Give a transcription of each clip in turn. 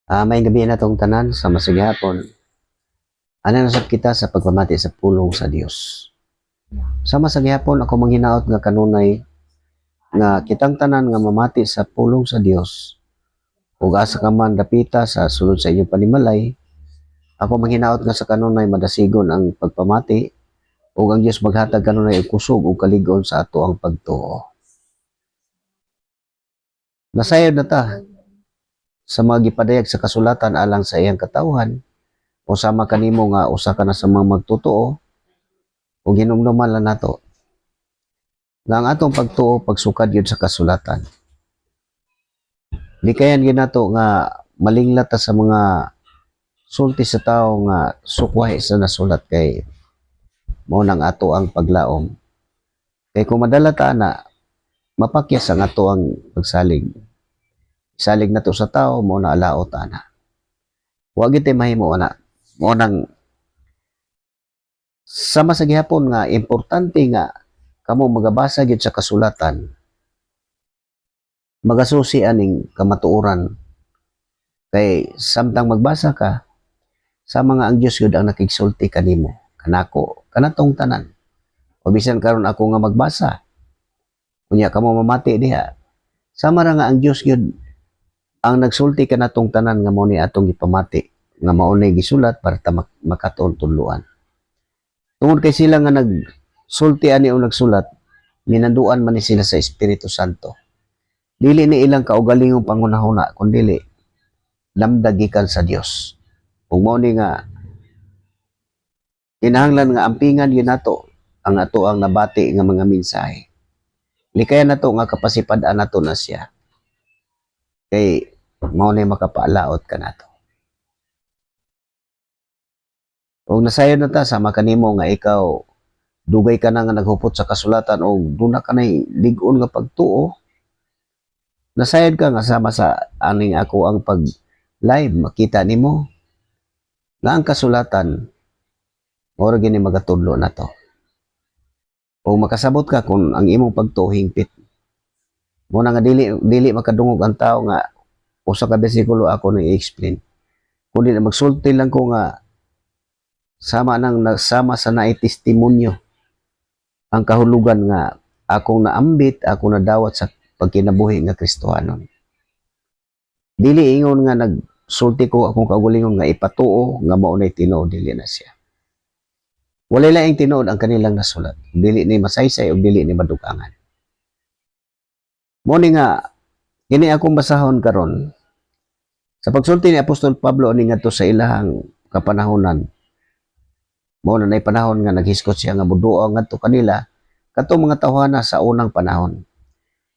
May gabi na tong tanan sa masigihapon. Ano nasab kita sa pagpamati sa pulong sa Dios. Sa masigihapon ako manghinaot nga kanunay nga kitang tanan nga mamati sa pulong sa Dios. Ug asa ka man dapita sa sulod sa inyong panimalay, ako manghinaot nga sa kanunay madasigon ang pagpamati ug ang Dios maghatag kanunay og kusog ug kaligon sa ato ang pagtuo. Nasayod na ta sa mga gipadayag sa kasulatan alang sa iyang katawhan o sama kanimo nga usa ka na sa mga magtotoo ug hinumduman lang nato nga ang atong pagtuo pagsukad yun sa kasulatan. Di kayan ginato nga malinglat ta sa mga sulti sa tao nga sukwahi sa nasulat kay mao nang ato ang paglaom. Kay kung madala ta na mapakyas ang ato ang pagsalig. Salig na to sa tao mo na alaot ana. Wa gyud tay mahimo ana. Mo nang sama sa gihapon nga importante nga kamo magabasa gyud sa kasulatan. Magasusi aning kamatuoran. Kay samtang magbasa ka sa mga ang Dios gyud ang nakigsulti kanimo, kanako, kanatong tanan. O bisan karon ako nga magbasa. Unya kamo mamati diha. Sama ra nga ang Dios gyud ang nagsulti kanatong tanan nga mao ni atong gipamati nga mao ni gisulat para ta makatuon tudloan. Tungod kay sila nga nagsulti ani o nagsulat, minanduan man ni sila sa Espiritu Santo. Dili ni ilang kaugalingong pangunahuna kundi lamdag gikan sa Dios. Ug mao ni nga kinahanglan nga ampingan gyud nato ang ato ang nabati nga mga mensahe. Likayan nato nga kapasipad-an nato na siya. Kay mao ni makapaalaot ka nato. O nasayod na ta sama kanimo nga ikaw dugay ka na nga naghupot sa kasulatan o duna ka na lig-on nga pagtuo. Nasayod ka nga sama sa aning ako ang pag live makita nimo nga ang kasulatan mao gini magatudlo nato. O makasabot ka kung ang imong pagtuo hingpit. Mo na nga dili makadungog ang tao nga usa ka bersikulo ako na i-explain. Kundi na magsulti lang ko nga sama sa naitestimonyo ang kahulugan nga akong naambit, akong nadawat sa pagkinabuhi nga Kristohanon. Dili ingon nga nagsulti ko akong kaugalingon nga ipatuo nga mao nay tinuod dili na siya. Walay laing tinuod ang kanilang nasulat. Dili ni masaysay o dili ni madugangan. Mo ni nga kini akong basahon karon sa pagsulti ni Apostol Pablo ani ngadto sa ilahang kapanahonan. Mao na nay panahon nga naghiskot siya nga muduo ngadto kanila kadtong mga tawhana sa unang panahon.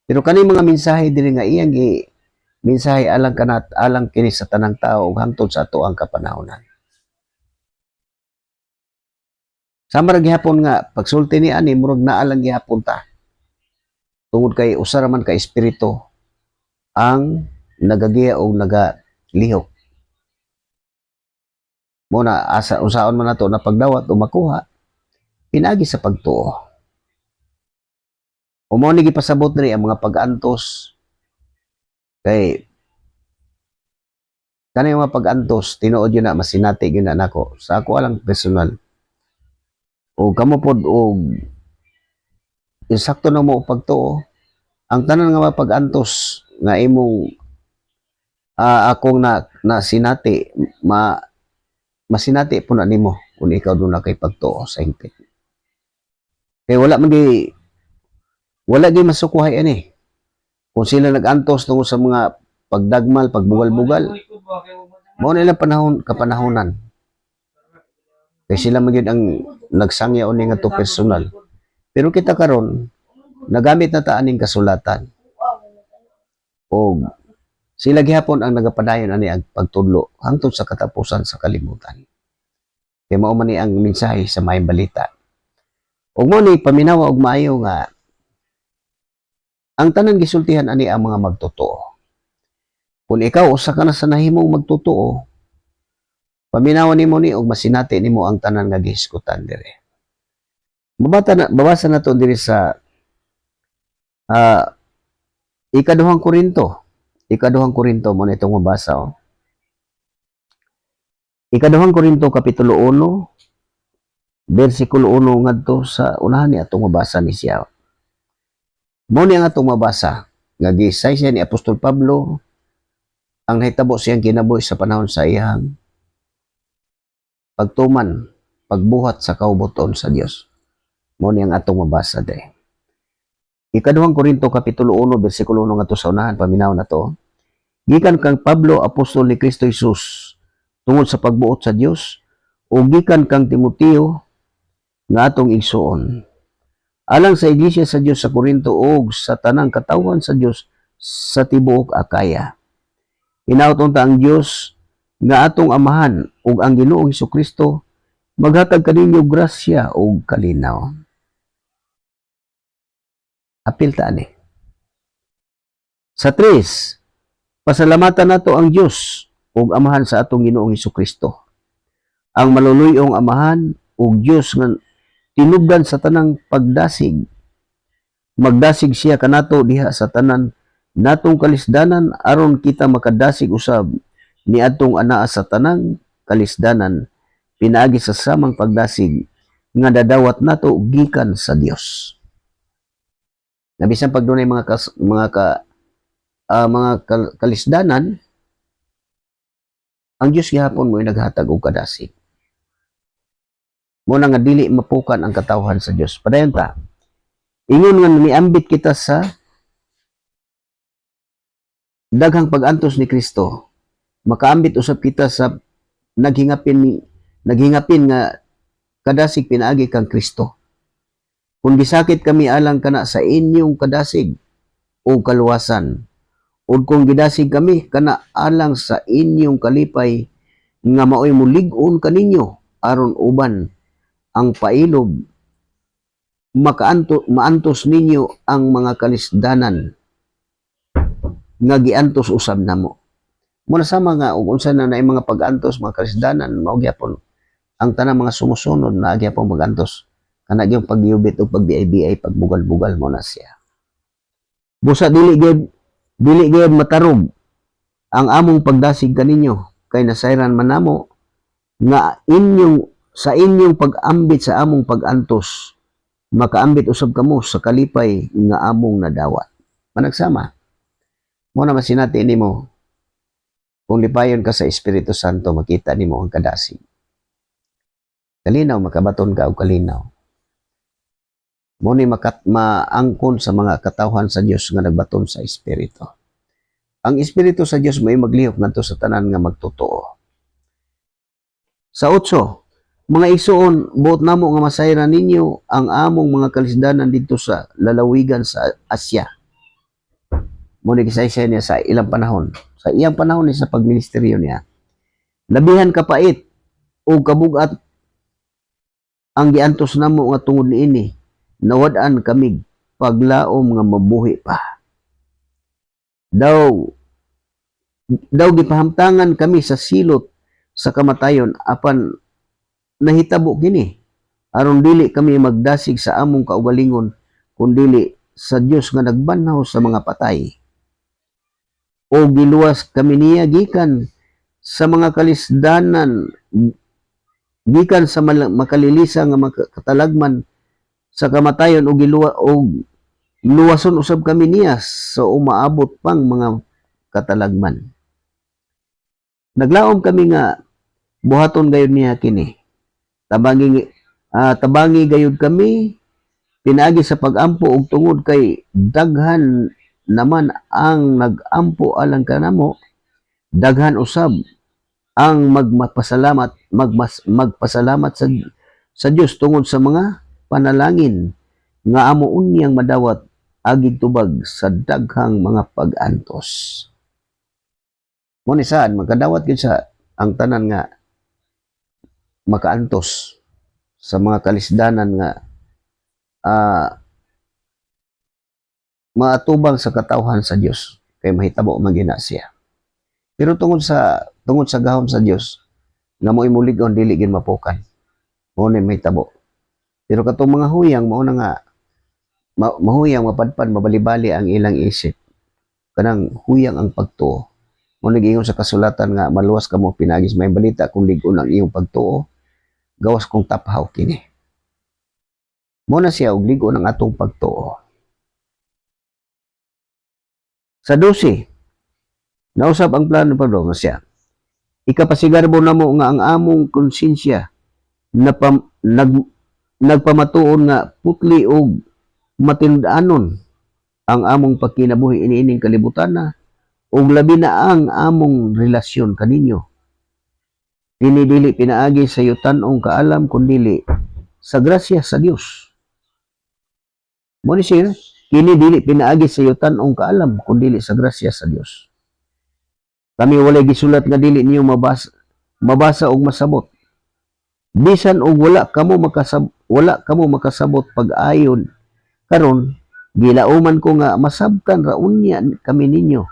Pero kani mga mensahe diri nga iyang mensahe alang kini sa tanang tao ug hangtod sa ato ang kapanahonan. Sama ra gihapon nga pagsulti ni ani murag naa lang gihapon ta. Tungod kay usa ra man ka espiritu ang nagagiya o nagalihok. Muna asa usaon man nato na pagdawat o makuha pinagi sa pagtuo. O mao ni gipasabot diri ang mga pag-antos kay kanang mga pag-antos tinuod yun na masinati gyud na nako sa ako alang personal. O kamo pod og insakto na mo pagtuo ang tanan nga mga pag-antos nga imong akong na sinati masinati po na nimo kung ikaw doon na kay pagtuo sa hingpit. Kaya wala di masukuhay ani. Kung sila nag-antos tungkol sa mga pagdagmal, pagbugal-bugal, mao nila kapanahonan. Kaya sila magyud ang nagsangya oni nga to personal. Pero kita karon nagamit na ta aning kasulatan. O sila gihapon ang nagapadayon ani ang pagtudlo hangtod sa katapusan sa kalibutan. Kaya mao man ni ang mensahe sa maayong balita. Ug mo ni paminawa og maayo nga ang tanan gisultihan ani ang mga magtotoo. Kung ikaw usa ka na sa nahimong magtotoo, paminawa nimo ni og masinati nimo ang tanan nga gihisgutan dire. Babasa na to diri sa ikaduhang Korinto mo na itong mabasa. Ikaduhang Korinto Kapitulo 1, versikulo 1 ngadto sa unahan ni atong mabasa ni siya. Mao ni ang atong mabasa nga gisay siya ni Apostol Pablo ang nahitabo siyang kinabuhi sa panahon sa iyang pagtuman, pagbuhat sa kaubuton sa Dios. Mao ni ang atong mabasa day. Ikaduhang Korinto Kapitulo 1, versikulo 1 ngadto sa unahan, paminaw na to. Gikan kang Pablo, apostol ni Kristo Jesus, tungod sa pagbuot sa Dios, o gikan kang Timoteo nga atong igsuon. Alang sa iglesia sa Dios sa Korinto ug sa tanang katawhan sa Dios sa tibuok Akaya. Hinaut ta ang Dios nga atong amahan ug ang Ginoong Hesukristo maghatag kaninyo grasya ug kalinaw. Apil ta ani. Sa 3, pasalamatan nato ang Dios ug amahan sa atong Ginoong Hesukristo. Ang maluluyong amahan ug Dios nga tinubdan sa tanang pagdasig. Magdasig siya kanato diha sa tanan natong kalisdanan aron kita makadasig usab ni atong anaa sa tanang kalisdanan pinaagi sa samang pagdasig nga dadawat nato gikan sa Dios. Nabisan pag dunay mga kalisdanan, ang Dios gihapon mo naghatag og kadasig. Mo na nga dili mapukan ang katawhan sa Dios. Padayon ta. Ingon nga niambit kita sa daghang pag-antos ni Kristo. Makaambit usab kita sa naghingapin nga kadasig pinaagi kang Kristo. Kung gisakit kami alang kana sa inyong kadasig o kaluwasan, o kung gidasig kami kana alang sa inyong kalipay nga maoy mulig-on kaninyo aron uban ang pailob maantos ninyo ang mga kalisdanan nga giantos usab namo. Muna sama nga ug unsa na naay mga pag-antos mga kalisdanan mao gyapon ang tanang mga sumusunod na gyapon pag-antos kana gyung pagyubit o pagbiay-biay pagbugal-bugal mo na siya. Busa dili gyud matarog ang among pagdasig kaninyo kay nasayran man namo nga sa inyong pag-ambit sa among pag-antos makaambit usab kamo sa kalipay nga among nadawat. Managsama mo na masinati nimo kung lipayon ka sa Espiritu Santo makita nimo ang kadasig. Kalinaw makabaton ka og kalinaw. Mo ni maangkon sa mga katawhan sa Dios nga nagbaton sa Espiritu. Ang Espiritu sa Dios may maglihok ngadto sa tanan nga magtotoo. Sa 8, mga igsuon, buot namo nga masayran ninyo ang among mga kalisdanan dito sa lalawigan sa Asya. Mo ni gisay niya sa ilang panahon. Sa iyang panahon ni sa pagministeryo niya. Labihan kapait o kabugat ang giantos namo nga tungod niini. Nawad-an kami paglaom nga mabuhi pa. Daw gipahamtangan kami sa silot sa kamatayon apan nahitabo kini aron dili kami magdasig sa among kaugalingon kundi sa Dios nga nagbanhaw sa mga patay. O giluwas kami niya gikan sa mga kalisdanan gikan sa makalilisa nga katalagman sa kamatayon o luwason usab kami niya sa umaabot pang mga katalagman. Naglaom kami nga buhaton gayud niya kini. Tabangi gayud kami pinaagi sa pagampo og tungod kay daghan naman ang nagampo alang kanamo, daghan usab ang magpasalamat sa Dios tungod sa mga panalangin nga amo unyang madawat agig tubag sa daghang mga pag-antos. Mo ni saan magkadawat gyud sa ang tanan nga makaantos sa mga kalisdanan nga maatubang sa katawhan sa Dios kay mahitabo man gina siya. Pero tungod sa gahom sa Dios nga mo'y mulig-on dili gid mapukan. Mo ni mahitabo. Pero katong mga huyang mao na nga mahuyang mapadpad mabalibali ang ilang isip. Kanang huyang ang pagtuo. Mo nag-ingon sa kasulatan nga maluwas kamo pinagis may balita kung lig-on ang iyong pagtuo, gawas kong taphaw kini. Mo na siya og lig-on ang atong pagtuo. Sa 12, nausap ang plano pa nga siya. Ikapasigarbo na mo nga ang among konsensya nagpamatuon nga putli og matindanon ang among pagkinabuhi iniining kalibutan na ug labi na ang among relasyon kaninyo. Kini dili pinaagi sa yutan-ong kaalam kundili sa grasya sa Dios. Mo ni siya, kini dili pinaagi sa yutan-ong kaalam kundili sa grasya sa Dios. Kami walay gisulat nga dili niyo mabasa og masabot. Bisan og wala kamo makasabot pag-ayon karon gilauman ko nga masabtan ra unya kami ninyo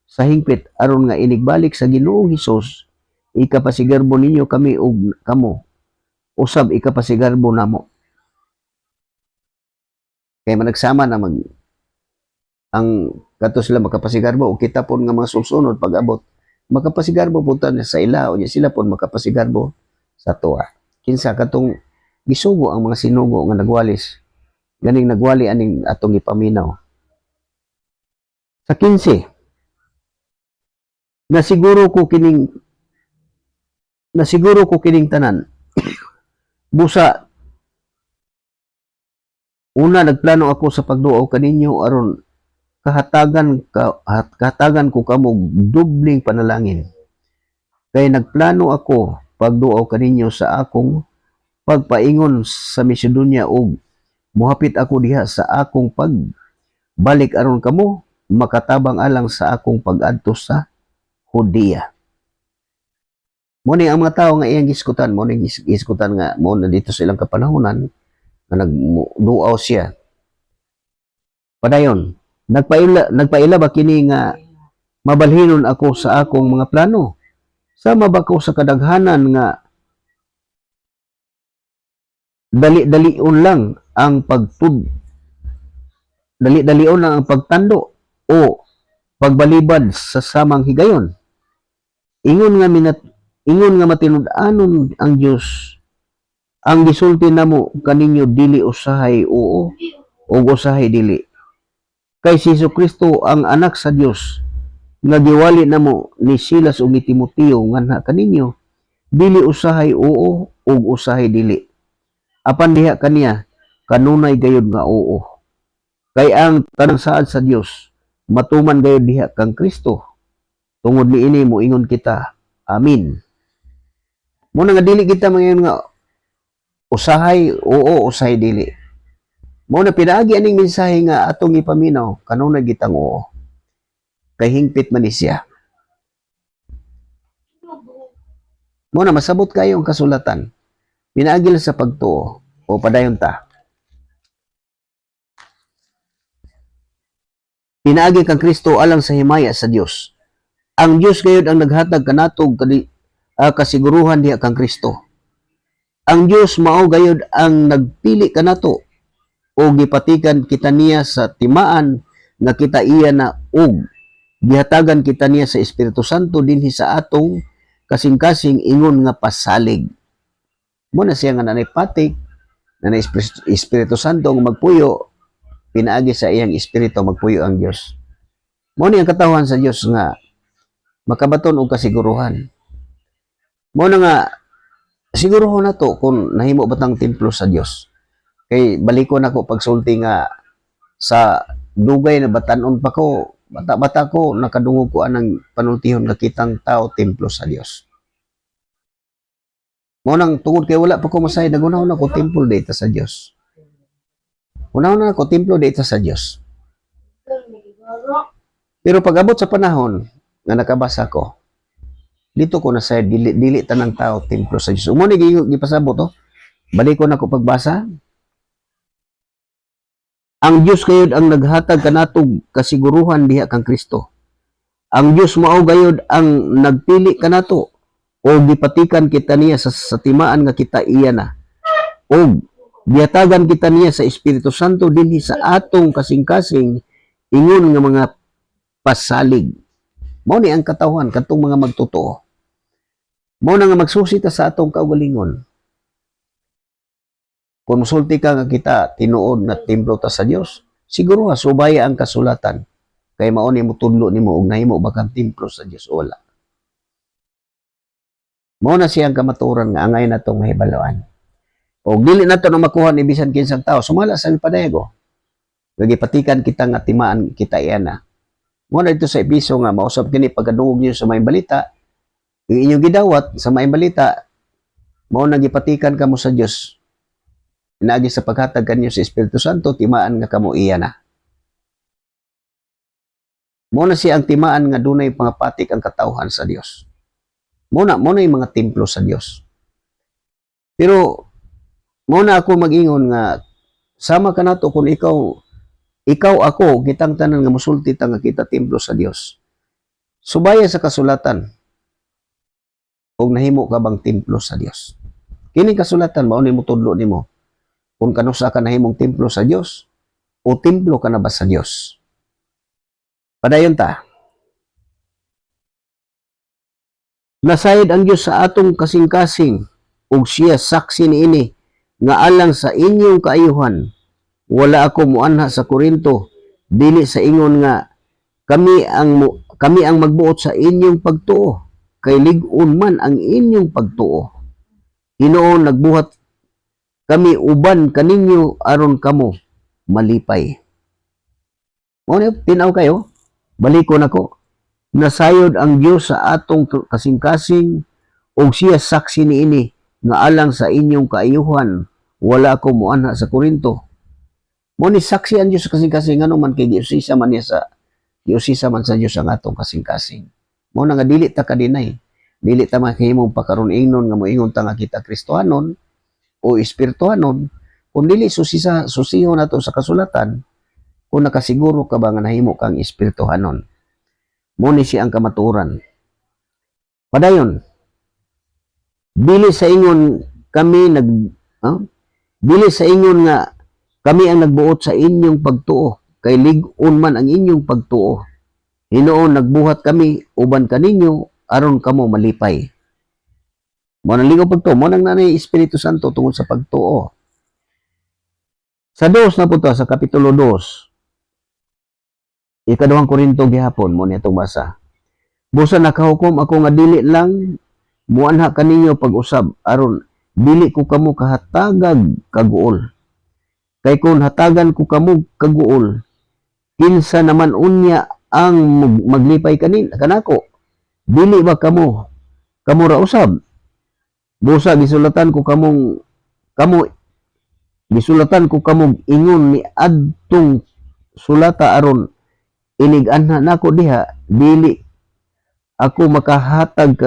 sa hingpit aron nga inigbalik sa Ginoong Hesus ikapasigarbo ninyo kami ug kamo usab ikapasigarbo namo. Kay managsama na ang kato sila makapasigarbo o kita pon nga mga susunod pag-abot makapasigarbo po sa ila o sila pon makapasigarbo sa tuwa. Kinsa katong gisugo ang mga sinugo nga nagwalis ganing nagwali aning atong ipaminaw. Sa 15, nasiguro ko kining tanan. Busa una nagplano ako sa pagduaw kaninyo aron kahatagan ko kamo dubling panalangin. Kay nagplano ako pagduaw kaninyo sa akong pagpaingon sa Macedonia ug muhapit ako diha sa akong pagbalik aron kamo makatabang alang sa akong pag-adto sa Judea. Mo ni ang mga tawo nga iyang giskutan, mo ni giskutan nga mo na dito sa ilang kapanahonan nga nagduaw siya. Padayon, nagpaila ba kini nga mabalhinon ako sa akong mga plano? Sama ba ko sa kadaghanan nga dali-dalion lang ang pagtando o pagbalibad sa samang higayon. Ingon nga matinud-anon ang Dios ang gisulti namo kaninyo dili usahay oo o usahay dili. Kay si Jesucristo ang anak sa Dios nga giwali namo ni Silas ug ni Timoteo nganha kaninyo dili usahay oo ug usahay dili. Apan diha kaniya kanunay gayud nga oo. Kay ang tanang saad sa Dios matuman gayud diha kang Kristo. Tungod niini moingon kita. Amin. Muna nga dili kita mangayon nga usahay oo usahay dili. Muna pinaagi aning mensahe nga atong ipaminaw kanunay gitang oo. Kay hingpit man siya. Muna masabot kayo ang kasulatan. Pinaagi lang sa pagtuo o padayon ta. Pinaagi kang Kristo alang sa himaya sa Dios. Ang Dios gayud ang naghatag kanatog kasiguruhan diha kang Kristo. Ang Dios mao gayud ang nagpili kanato o gipatikan kita niya sa timaan nga kita iya na og gihatagan kita niya sa Espiritu Santo dinhi sa atong kasing-kasing ingon nga pasalig. Mo na siya nga nanay patik na Espiritu Santo nga magpuyo pinaagi sa iyang espiritu magpuyo ang Dios. Mo ni ang katawhan sa Dios nga makabaton og kasiguruhan. Mo na nga siguruhon nato kung nahimo batang templo sa Dios. Kay balikon ako pagsulti nga sa dugay na batanon pa ko, bata-bata ko nakadungog ko anang panultihon nga kitang tao templo sa Dios. Mo nang tungod kay wala pa ko masay nagunahon ako templo dito sa Dios. Unahon na ako templo dito sa Dios. Pero pag abot sa panahon nga nakabasa ko, dito ko na sa dili tanang tao templo sa Dios. Umo ni gipasabot to. Balikon ako pagbasa. Ang Dios gayud ang naghatag kanatog kasiguruhan diha kang Kristo. Ang Dios mao gayud ang nagpili kanato o gipatikan kita niya sa timaan nga kita iya na. O gihatagan kita niya sa Espiritu Santo dinhi sa atong kasing-kasing ingon nga mga pasalig. Mao ni ang katawhan katong mga magtotoo. Mao na nga magsusita sa atong kaugalingon. Kung musulti ka nga kita tinuod na templo ta sa Dios, siguro nga subaya ang kasulatan. Kay mao ni mo tudlo nimo og nahimo ba kang templo sa Dios o wala. Mao na siyang kamaturan nga angay natong mahibaloan. O dili nato na makuha ni bisan kinsang tao, sumala sa padayago. Gagipatikan kita nga timaan kita iyana. Mao na dito sa episo nga mausab kini pagkadungog niyo sa maayong balita, yung inyong gidawat sa maayong balita, mao na gipatikan kamo sa Dios. Inaagi sa paghatag kanyo sa Espiritu Santo, timaan nga kamo iyana. Mao na siya ang timaan nga dunay pangapatik ang katawhan sa Dios. Mao na yung mga templo sa Dios. Pero mao na ako mag-ingon nga sama ka nato kung ikaw ako kitang tanan nga musulti ta nga kita templo sa Dios. Subaya sa kasulatan og nahimo ka bang templo sa Dios. Kini kasulatan mao ni mutudlo nimo kung kanusa ka nahimong templo sa Dios o templo ka na ba sa Dios. Padayon ta. Nasayod ang Dios sa atong kasing-kasing ug siya saksi niini nga alang sa inyong kaayuhan wala ako muanha sa Korinto dili sa ingon nga kami ang magbuot sa inyong pagtuo kay lig-on man ang inyong pagtuo. Hinuon nagbuhat kami uban kaninyo aron kamo malipay. Mo tinaw kayo, balikon ako. Nasayod ang Dios sa atong kasing-kasing ug siya saksi niini nga alang sa inyong kaayuhan wala ako muanha sa Korinto. Mo ni saksi ang Dios sa kasing-kasing ano man kay giusisa man sa Dios ang atong kasing-kasing. Mo na nga dili ta kadinay. Dili ta makahimong pakaron ingnon nga moingon ta nga kita Kristohanon o Espirituhanon kung dili susiho nato sa kasulatan kung nakasiguro ka ba nga nahimo kang Espirituhanon. Mo ni siya ang kamaturan. Padayon, dili sa ingon nga kami ang nagbuot sa inyong pagtuo kay lig-on man ang inyong pagtuo. Hinuon nagbuhat kami uban kaninyo aron kamo malipay. Mo nang ligaw pagtuo, mo nang nanay Espiritu Santo tungod sa pagtuo. Sa 2 na po to, sa kapitulo 2, ikaduhang Korinto gihapon mo niya itong basa. Busa nakahukom ako nga dili lang muanha kaninyo pag-usab aron dili ko kamo kahatagag kaguol. Kay kung hatagan ko kamo kaguol, kinsa naman unya ang maglipay kanako. Dili ba kamo ra usab? Busa gisulatan ko kamong ingon ni adtong sulata aron inig-anha nako diha dili ako makahatag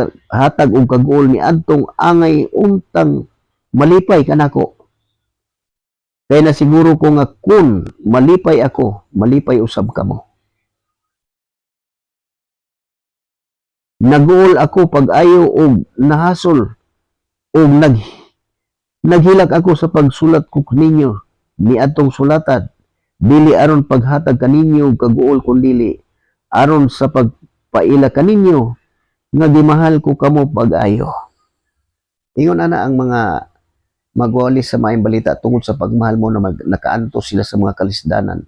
og kaguol ni adtong angay untang malipay kanako. Kaya na siguro ko nga kun malipay ako, malipay usab kamo. Naguol ako pag-ayo og nahasol og naghilak ako sa pagsulat ko ninyo ni adtong sulatan. Dili aron paghatag kaninyo kaguol kundi aron sa pagpaila kaninyo nga gimahal ko kamo pag-ayo. Ingon ana ang mga magwalis sa maayong balita tungod sa pagmahal mo na nakaanto sila sa mga kalisdanan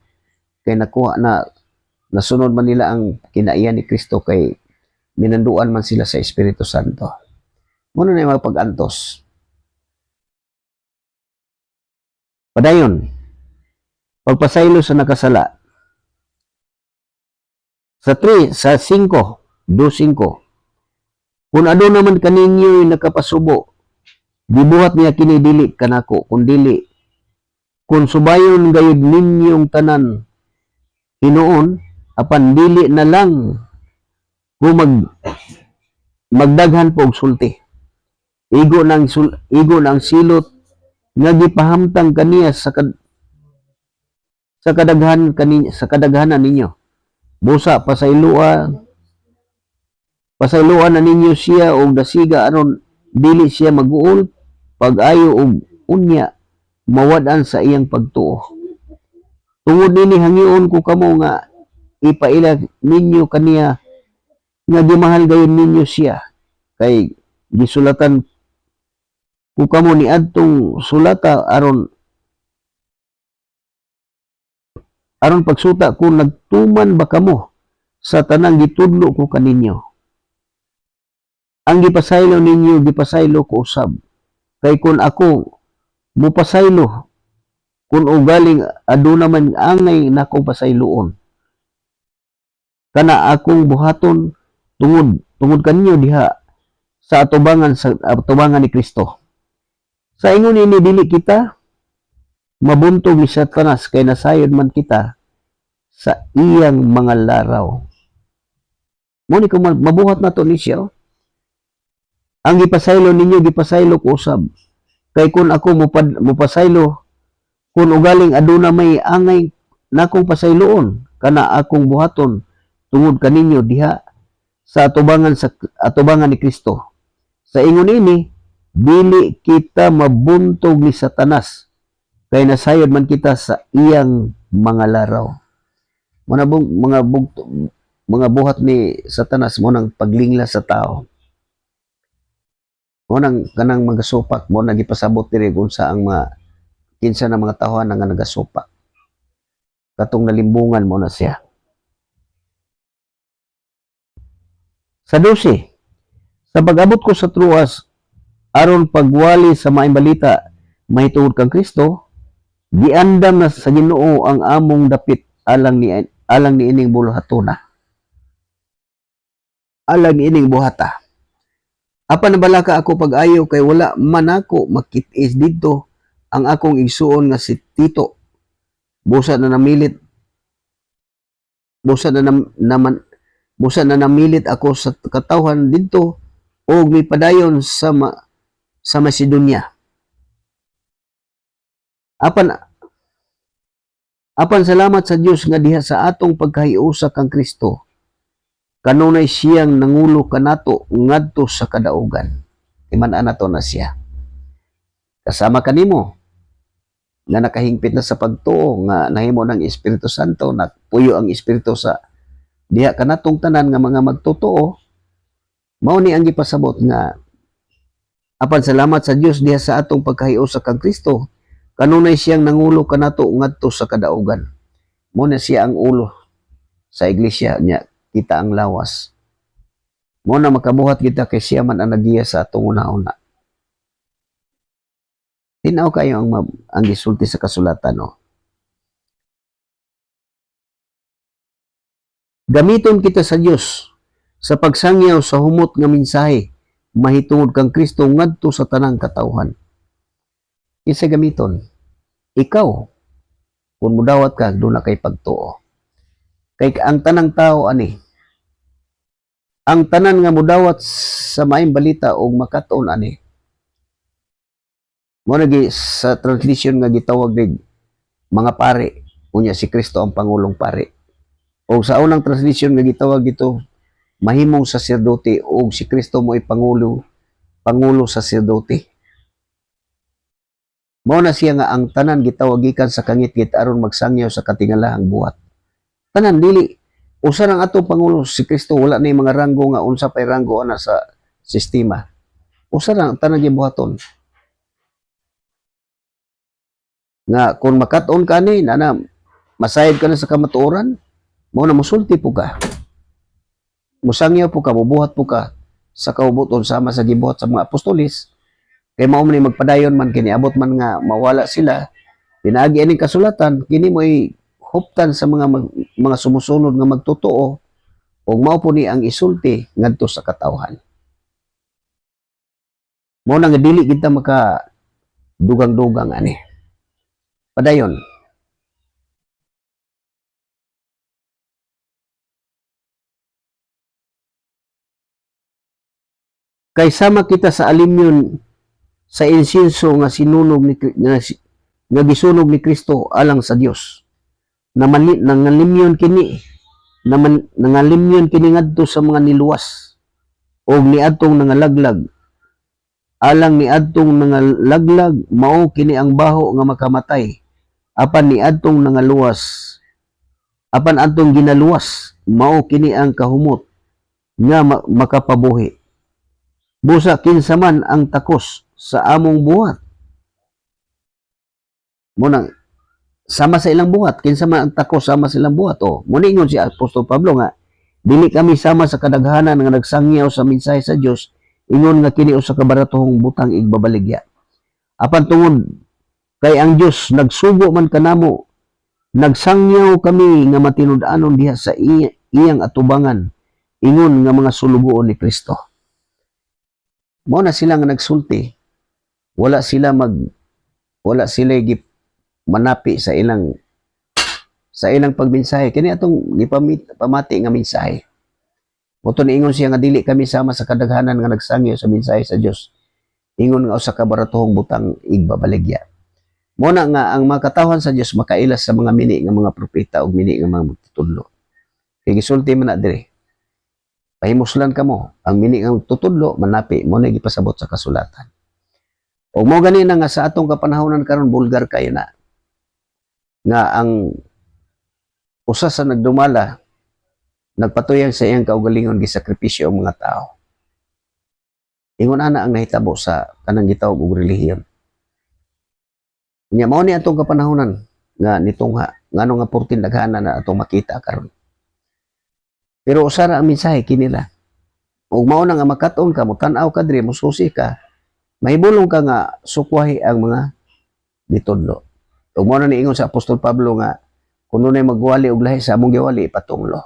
kay nakuha na nasunod man nila ang kinaiyan ni Kristo kay minanduan man sila sa Espiritu Santo. Muna na yung mga pag-antos. Padayon, pagpasaylo sa nakasala. Sa 5, 2:5. Kung ano naman kaninyo yung nakapasubo, dibuhat niya kinidili kanako, kung dili. Kung subayon gayud ninyong tanan, hinuon, apan dili na lang kung magdaghan po og sulti. Igo ng silot nga gipahamtang kaniya sa kadaghanan ninyo. Busa pasayloan na ninyo siya og dasiga aron dili siya maguol pag-ayo og unya mawad-an sa iyang pagtuo. Tungod nini hangyoon ko kamo nga ipaila ninyo kaniya nga gimahal gayon ninyo siya kay gisulatan ko kamo ni adtong sulata aron pagsuta kung nagtuman ba kamo sa tanang gitudlo ko kaninyo. Ang gipasaylo ninyo gipasaylo ko usab kay kun ako mupasaylo kun ugaling aduna man angay nako pasayloon kana akong buhaton tungod kanyo diha sa atubangan ni Kristo. Sa ingon ini dili kita mabuntog ni Satanas kay nasayod man kita sa iyang mga laraw. Muni kung mabuhat na to ni siya. Ang gipasaylo ninyo gipasaylo ko usab kay kun ako mupasaylo kun ugaling aduna may angay nakong pasayloon kana akong buhaton tungod kaninyo diha sa atubangan ni Kristo. Sa ingon ini dili kita mabuntog ni Satanas kay nasayod man kita sa iyang mga laraw. Mga buhat ni Satanas mo nang paglingla sa tao. Mo nang kanang magasupak mo nang ipasabot diri kung sa ang kinsa na mga tahoan nga nagasupak. Katong nalimbungan mo na siya. Sa 12, sa pag-abot ko sa Troas aron pagwali sa maayong balita mahitungod kang Kristo, giandam na sa Ginoo ang among dapit alang ni ining buluhatona. Alang ni ining buhata. Apan nabalaka ako pag-ayo kay wala man ako makit-is didto ang akong igsuon nga si Tito. Busa na namilit ako sa katawhan didto o mipadayon sa Macedonia. Apan salamat sa Dios nga diha sa atong pagkahiusa kang Kristo kanunay siyang nangulo kanato ngadto sa kadaugan. Iman-an nato na siya. Kasama kanimo nga nakahingpit na sa pagtuo nga nahimo ng Espiritu Santo, napuyo ang Espiritu sa diha kanatong tanan nga mga magtotoo. Mao ni ang gipasabot nga apan salamat sa Dios diha sa atong pagkahiusa kang Kristo kanunay siyang nangulo kanato ngadto sa kadaugan. Mao na siya ang ulo sa iglesia niya, kita ang lawas. Mao na makabuhat kita kay siya man ang nagiya sa atong una-una. Tinaw kayo ang gisulti sa kasulatan, no? Gamiton kita sa Dios sa pagsangyaw sa humot nga mensahe mahitungod kang Kristo ngadto sa tanang katawhan. Isa gamiton, ikaw kung mudawat ka doon na kay pagtuo. Kay ang tanang tao ang tanan nga mudawat sa maayong balita o makatuon mo nagi sa translation nga gitawag dig mga pare, unya si Kristo ang pangulong pare. O sa unang translation nga gitawag dito mahimong saserdote o si Kristo mo ay pangulo saserdote. Mao na siya nga ang tanan gitawag gikan sa kangit-git aron magsangyaw sa katingalahang buhat. Tanan dili usa ang atong pangulo si Kristo, wala na mga ranggo nga unsa pay ranggo ana sa sistema. Usa lang tanan gibuhaton. Nga kung makat-on ka ni na masayad ka na sa kamatuoran, mao na musulti po ka. Musangyaw po ka, mubuhat po ka sa kaubuton sama sa gibuhat sa mga apostolis. Kay mao man ni magpadayon man kini abot man nga mawala sila. Pinaagi ining kasulatan kini mo'y huptan sa mga sumusunod nga magtotoo ug mao po ni ang isulti ngadto sa katawhan. Mao na nga dili kita maka dugang-dugang padayon. Kay sama kita sa alimyon sa insinso nga sinunog nga gisunog ni Kristo alang sa Dios. Nangalimyon kini ngadto sa mga niluwas og niadtong nangalaglag. Alang niadtong nangalaglag mao kini ang baho nga makamatay. Apan niadtong nangaluwas. Apan adtong ginaluwas mao kini ang kahumot nga makapabuhi. Busa kinsa man ang takos sa among buhat. Munang sama sa ilang buhat, kinsa man ang takos sama sa ilang buhat. O, muningon si Apostol Pablo nga, dili kami sama sa kadaghanan nga nagsangyaw sa mensahe sa Dios, ingon nga kini usa ka baratohong butang igbabaligya. Apan tungod kay ang Dios nagsugo man kanamo, nagsangyaw kami nga matinud-anon diha sa iyang atubangan, ingon nga mga sulugoon ni Kristo. Mao na sila nga nagsulti, wala sila gip manapi sa ilang pagmensahe. Kini atong pamati nga mensahe. Moto niingon siya nga dili kami sama sa kadaghanan nga nagsangyo sa mensahe sa Dios, ingon nga usa ka baratohong butang igbabaligya. Mo na nga ang mga katawhan sa Dios makailas sa mga mini nga mga propeta ug mini nga mga magtutudlo. Kay gisulti man na dire, pahimuslan kamo ang mini nga tutudlo manapi mo na gipasabot sa kasulatan. O mo gani na nga sa atong kapanahonan karon bulgar kayo na nga ang usa sa nagdumala nagpatuyang sa iyang kaugalingon gisakripisyo ang mga tao. Ingon ana ang nahitabo sa kanang gitawag og relihiyon. Nya mao ni atong kapanahonan nga nitungha ngano nga portin daghana na atong makita karon. Pero usara ang mensahe kinila. Ug mao na nga makat-on ka, mo tan-aw ka diri, mususi ka, mahibulong ka nga sukwahi ang mga ditudlo. Ug mao na niingon sa Apostol Pablo nga kun nunay magwali og lahi sa among giwali patunglo.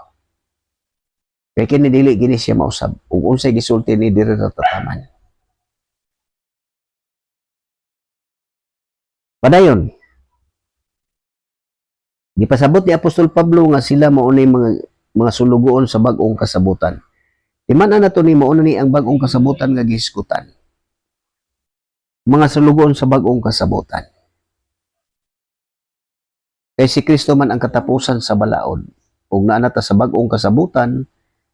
Kay kini dili gini siya mausab ug unsay gisulti ni diri sa tataman. Padayon, gipasabot ni Apostol Pablo nga sila maunay mga sulugoon sa bag-ong kasabutan. Timan na to ni mauna ni ang bag-ong kasabutan nga gihisgutan. Mga sulugoon sa bag-ong kasabutan. Kay si Kristo man ang katapusan sa balaod. Ug naa nata sa bag-ong kasabutan,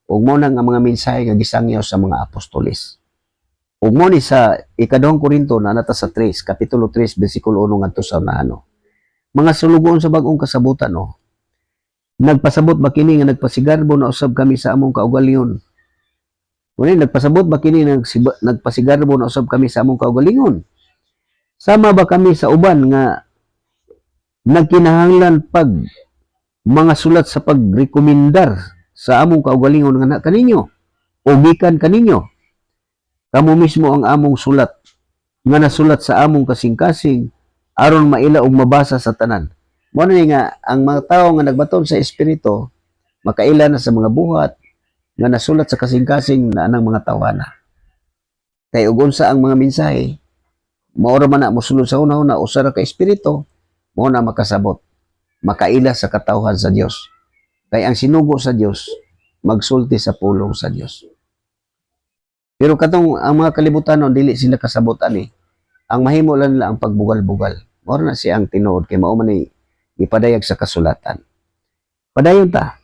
ug mo na nga mga mensahe nga gisangyaw sa mga apostoles. Ug mo ni sa ikaduhang Korinto naa nata sa 3, kapitulo 3, bersikulo 1 ngadto sa unahano. Mga sulugoon sa bag-ong kasabutan nagpasabot ba kini nga nagpasigarbo na usab kami sa among kaugalingon? Ngunit nagpasabot ba kini nagpasigarbo na usab kami sa among kaugalingon? Sama ba kami sa uban nga nagkinahanglan pag mga sulat sa pagrekomendar sa among kaugalingon nga kaninyo o gikan kaninyo? Kamo mismo ang among sulat nga nasulat sa among kasing-kasing aron maila og mabasa sa tanan. Mo ni nga ang mga tawo nga nagbaton sa espiritu makaila na sa mga buhat nga nasulat sa kasing-kasing na anang mga tawana. Kay ug unsa ang mga mensahe mao ra man na mosulod sa una-una usa ra ka espiritu mao na makasabot makaila sa katawhan sa Dios. Kay ang sinugo sa Dios magsulti sa pulong sa Dios. Pero katong ang mga kalibutan dili sila kasabot ani. Ang mahimo lang nila ang pagbugal-bugal. Mao na siya ang tinuod kay mao man ni ipadayag sa kasulatan. Padayon ta.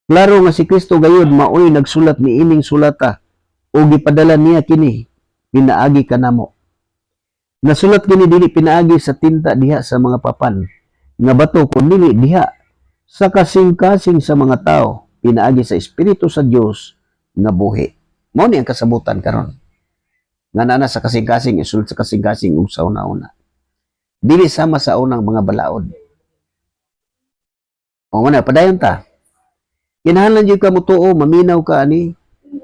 Klaro nga si Kristo gayud maoy nagsulat ni ining sulata o gipadala niya kini pinaagi kanamo. Nasulat kini dili pinaagi sa tinta diha sa mga papan nga bato kun dili diha sa kasing-kasing sa mga tao pinaagi sa espiritu sa Dios nga buhi. Mao ni ang kasabutan karon. Nga nana sa kasing-kasing isulat sa kasing-kasing ug sa una-una. Dili sama sa unang mga balaod. O mana padayon ta. Kinahanglan jud ka mo tuo, maminaw ka ani.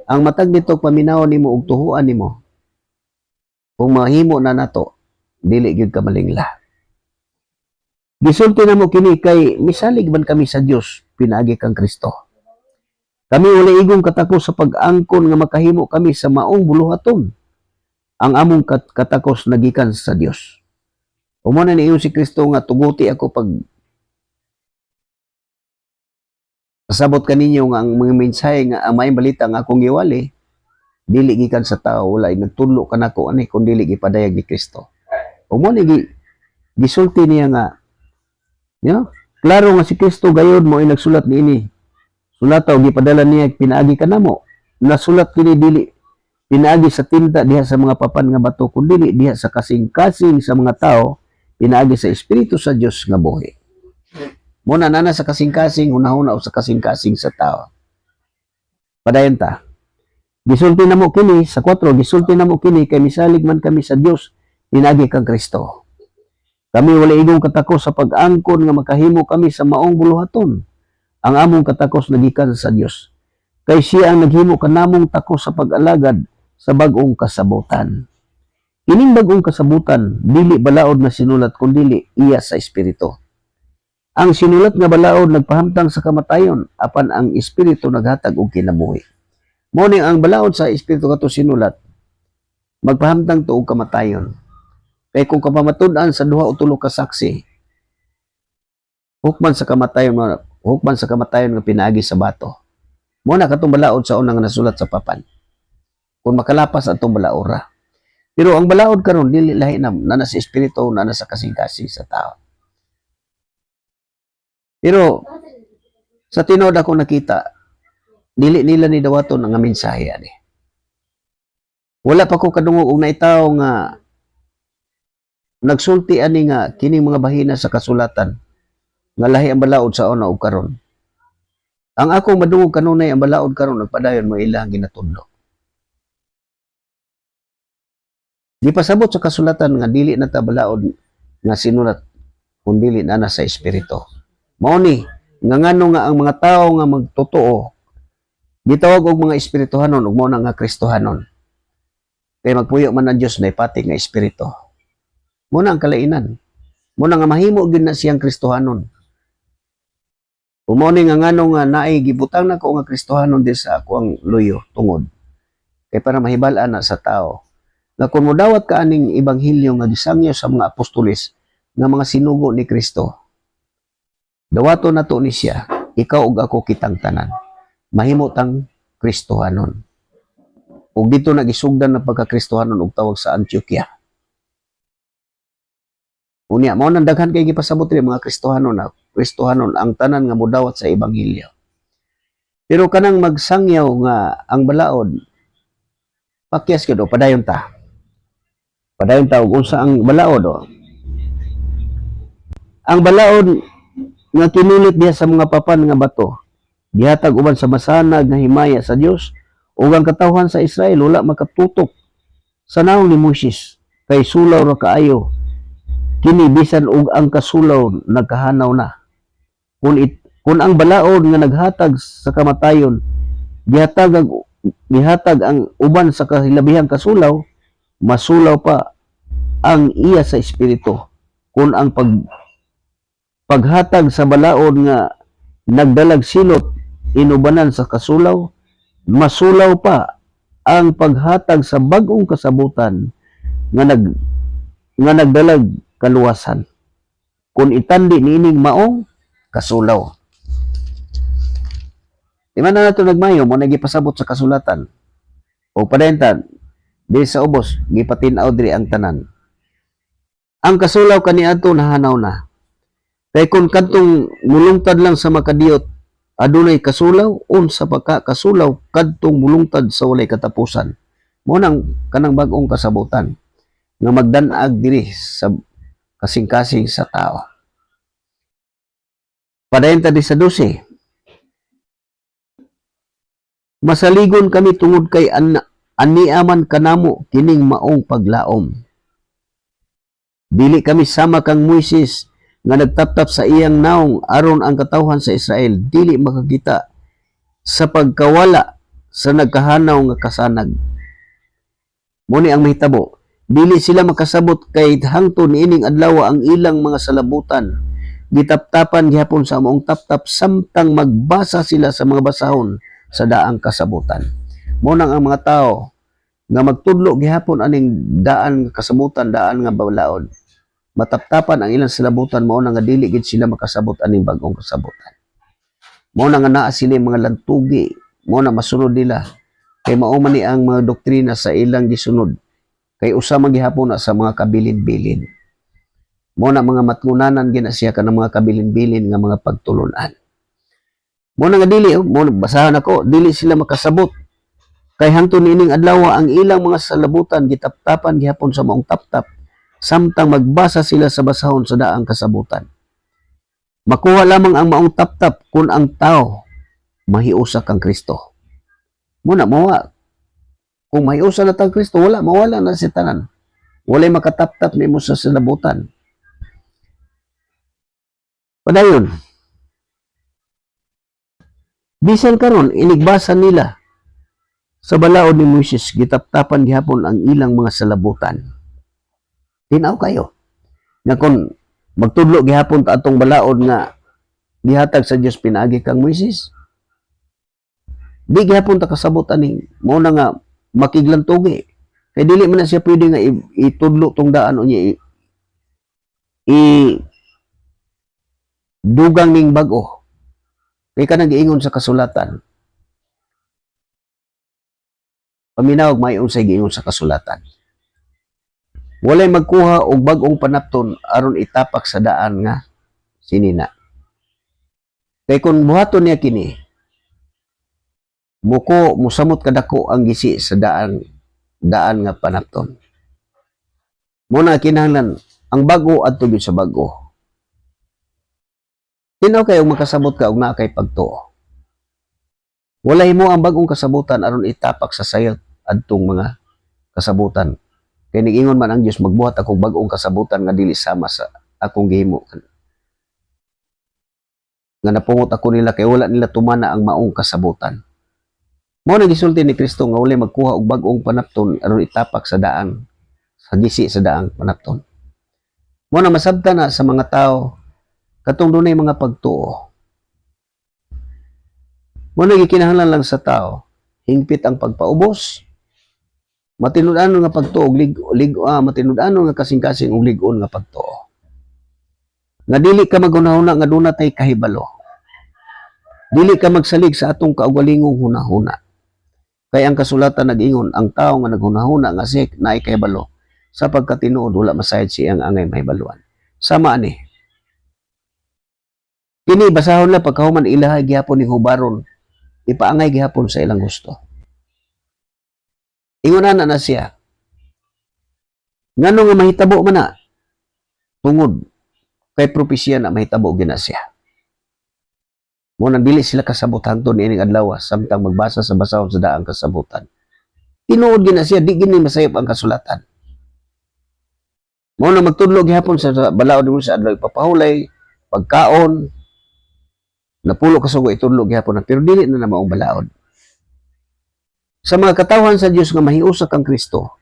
Ang matag nito paminaw nimo ug tuhuan nimo. Kung mahimo na nato, dili gyud ka malingla. Gisulti na mo kini kay misalig man kami sa Dios, pinaagi kang Kristo. Kami wala igong katakos sa pag-angkon nga makahimo kami sa maong buluhaton. Ang among katakos nagikan sa Dios. Umo na niingon si Kristo nga tuguti ako pag pasabot kaninyo nga ang mga mensahe nga ang may balita nga akong giwali dili gikan sa tao, wala nagtudlo kanako ani kun dili gipadayag ni Kristo. Umo ni gisulti niya nga klaro nga si Kristo gayud mo ay nagsulat niini. Sulata og gipadala niya pinaagi kanamo. Nasulat kini dili pinaagi sa tinta diha sa mga papan nga bato kun dili diha sa kasing-kasing sa mga tao pinaagi sa espiritu sa Dios nga buhi. Mo na nana sa kasing-kasing hunahuna o sa kasing-kasing sa tao. Padayon ta. Gisulti na mo kini sa 4, gisulti na mo kini kay misalig man kami sa Dios pinagi kang Kristo. Kami wala igong katakos sa pag-angkon nga makahimo kami sa maong buluhaton. Ang among katakos nagikan sa Dios. Kay siya ang naghimo kanamong takos sa pag-alagad sa bag-ong kasabutan. Ining bag-ong kasabutan dili balaod na sinulat kundi iya sa espiritu. Ang sinulat nga balaod nagpahamtang sa kamatayon apan ang espiritu naghatag og kinabuhi. Mao ni ang balaod sa espiritu kato sinulat magpahamtang tuog kamatayon. Kay kung kapamatud-an sa duha o tulo ka saksi, hukman sa kamatayon nga pinaagi sa bato. Mao na katong balaod sa unang nasulat sa papan. Kung makalapas atong balaora. Pero ang balaod karon dili lahi na nasa espiritu, nasa kasing-kasing sa tao. Pero sa tinuod ako nakita, dili nila ni dawaton ang mensahe ani. Wala pa ko kadungog og naitaw nga nagsulti ani nga kining mga bahina sa kasulatan nga lahi ang balaod sa una ug karon. Ang akong madungog kanunay ang balaod karon nagpadayon mo ilang ginatudlo. Di pasabot sa kasulatan nga dili na ta balaod nga sinulat kun dili na sa espiritu. Mao ni nga ngano nga ang mga tawo nga magtotoo gitawag og mga espirituhanon ug mao na nga Kristohanon. Kay magpuyo man ang Dios na ipati nga espiritu. Mao na ang kalainan. Mao na nga mahimo gyud na siyang Kristohanon. Umao ni nga ngano nga naay gibutang na ko nga Kristohanon di sa ako ang luyo tungod. Kay para mahibal-an na sa tao na kung modawat ka aning ebanghelyo nga gisangyo sa mga apostoles nga mga sinugo ni Kristo. Dawato na to ni siya, ikaw ug ako kitang tanan. Mahimo tang Kristohanon. Ug dito nagisugdan na pagka-Kristohanon ug tawag sa Antioquia. Unya, mao nang daghan kay gipasabot ri mga Kristohanon na Kristohanon ang tanan nga modawat sa ebanghelyo. Pero kanang magsangyaw nga ang balaod pakyas gyud padayon ta. Padayon ta ug unsa ang balaod o. Ang balaod nga kinulit diha sa mga papan nga bato gihatag uban sa masanag nga himaya sa Dios ug ang katawhan sa Israel wala makatutok sa naong ni Moses kay sulaw ra kaayo kini bisan og ang kasulaw nagkahanaw na kun ang balaod nga naghatag sa kamatayon gihatag ang uban sa kahilabihang kasulaw masulaw pa ang iya sa espiritu kun ang paghatag sa balaod nga nagdalag silot inubanan sa kasulaw, masulaw pa ang paghatag sa bag-ong kasabutan nga nagdalag kaluwasan. Kung itandi niining maong kasulaw. Di man na nato nagmayo mo nagipasabot sa kasulatan. O padayon di sa ubos gipatin-aw diri ang tanan. Ang kasulaw kaniadto nahanaw na. Kay kung kadtong mulungtad lang sa makadiyot, adunay kasulaw, unsa pa ka kasulaw, kadtong mulungtad sa walay katapusan. Mo nang kanang bag-ong kasabutan nga magdanag diri sa kasing-kasing sa tao. Padayon ta di sa 12. Masaligon kami tungod kay aniaman kanamo kining maong paglaom. Dili kami sama kang Moises nga nagtaptap sa iyang naong aron ang katawhan sa Israel dili makakita sa pagkawala sa nagkahanaw nga kasanag. Muni ang mahitabo, dili sila makasabot kay hangtod niining adlaw ang ilang mga salabutan. Gitaptapan gihapon sa maong taptap samtang magbasa sila sa mga basahon sa daang kasabutan. Mo nang ang mga tao nga magtudlo gihapon aning daan nga kasabutan, daan nga balaod. Mataptapan ang ilang salabutan mao nga dili gid sila makasabot aning bag-ong kasabutan. Mao nga naa sila mga lantugi, mao na masunod nila kay mao man ni ang mga doktrina sa ilang gisunod kay usa man gihapon na sa mga kabilin-bilin. Mao na mga matngunanan gina siya kanang mga kabilin-bilin nga mga pagtulunan. Mao nga dili mo basahan ako, dili sila makasabot kay hangtod niining adlaw ang ilang mga salabutan gitaptapan gihapon sa maong taptap samtang magbasa sila sa basahon sa daang kasabutan. Makuha lamang ang maong taptap kung ang tao mahiusa kang Kristo. Muna, mawa. Kung mahiusa na tang Kristo, mawala na si tanan. Walay makataptap ni mo sa sinabutan. Padayon, bisan karon inigbasa nila sa balaod ni Moises, gitaptapan gihapon ang ilang mga salabutan. Tinaw kayo. Nga kung magtudlo gihapon ta atong balaod nga gihatag sa Dios pinaagi kang Moises, di gihapon ta kasabot ani, mao na nga makiglantugi. Kay dili man na siya pwede nga itudlo tong daan unya dugang ning bag-o. Kay kanang giingon sa kasulatan. Paminawag may unsay giingon sa kasulatan. Walay magkuha og bag-ong panapton aron itapak sa daan nga sinina. Kay kung buhaton niya kini, musamot kadako ang gisi sa daan nga panapton. Muna kinahanglan ang bag-o adto gyud sa bag-o. Tinaw kayo makasabot ka og naa kay pagtuo. Walay mo ang bag-ong kasabutan aron itapak sa sayot adtong mga kasabutan. Kay nigingon man ang Dios, magbuhat akong bag-ong kasabutan nga dili sama sa akong gihimo. Nga napungot ako nila kay wala nila tumana ang maong kasabutan. Mao na gisulti ni Kristo nga walay magkuha og bag-ong panapton aron itapak sa daan, sa gisi sa daang panapton. Mao na masabtan na sa mga tao katong dunay mga pagtuo. Muna gikinahanglan lang sa tao, hingpit ang pagpaubos, matinud-ano nga pagtuo, matinud-ano nga kasing-kasing og lig-on nga pagtuo. Nga dili ka maghunahuna nga dunay kahibalo. Dili ka magsalig sa atong kaugalingong hunahuna. Kay ang kasulatan nag-ingon, ang tao nga naghunahuna nga sik naay kahibalo, sa pagkatinuod wala masayad siyang angay mahibaluan. Sama ani. Kini basahon la pagkahuman ilaha gihapon ning hubaron, ipaangay gihapon sa ilang gusto. Ingunan na siya. Ngano nga mahitabo man na tungod kay propesya na mahitabo gina siya. Mo nang dili sila kasabot hangtod ining adlaw samtang magbasa sa basahon sa daang kasabutan. Tinuod gina siya, di gini masayop ang kasulatan. Mo na magtudlo gihapon sa balaod mo sa adlaw ipapahulay, pagkaon, napulo kasugo itudlo gihapon pero dili na maong balaod. Sa mga katawhan sa Dios nga mahiusa kang Kristo,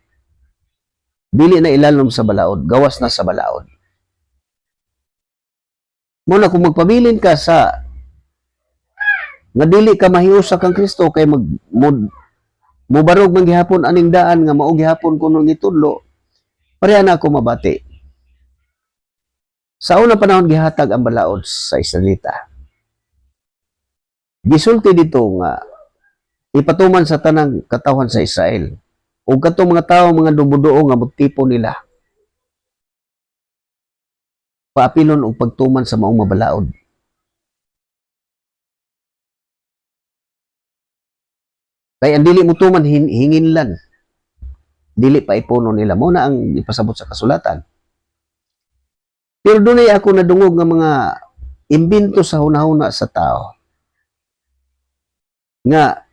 dili na ilalom sa balaod, gawas na sa balaod. Muna kung magpabilin ka sa nga dili ka mahiusa kang Kristo kay mubarog man gihapon aning daan nga mao gihapon kuno gitudlo, pareha na ako mabati. Sa unang panahon gihatag ang balaod sa Israelita. Gisulti dito nga ipatuman sa tanang katawhan sa Israel. O katong mga tao, mga dubuduo nga magtipo nila. Paapilon og pagtuman sa maong mabalaod. Kaya ang dili mo tuman hinginlan. Dili pa ipuno nila. Muna ang ipasabot sa kasulatan. Pero dunay ako nadungog nga mga imbento sa hunahuna sa tao. Nga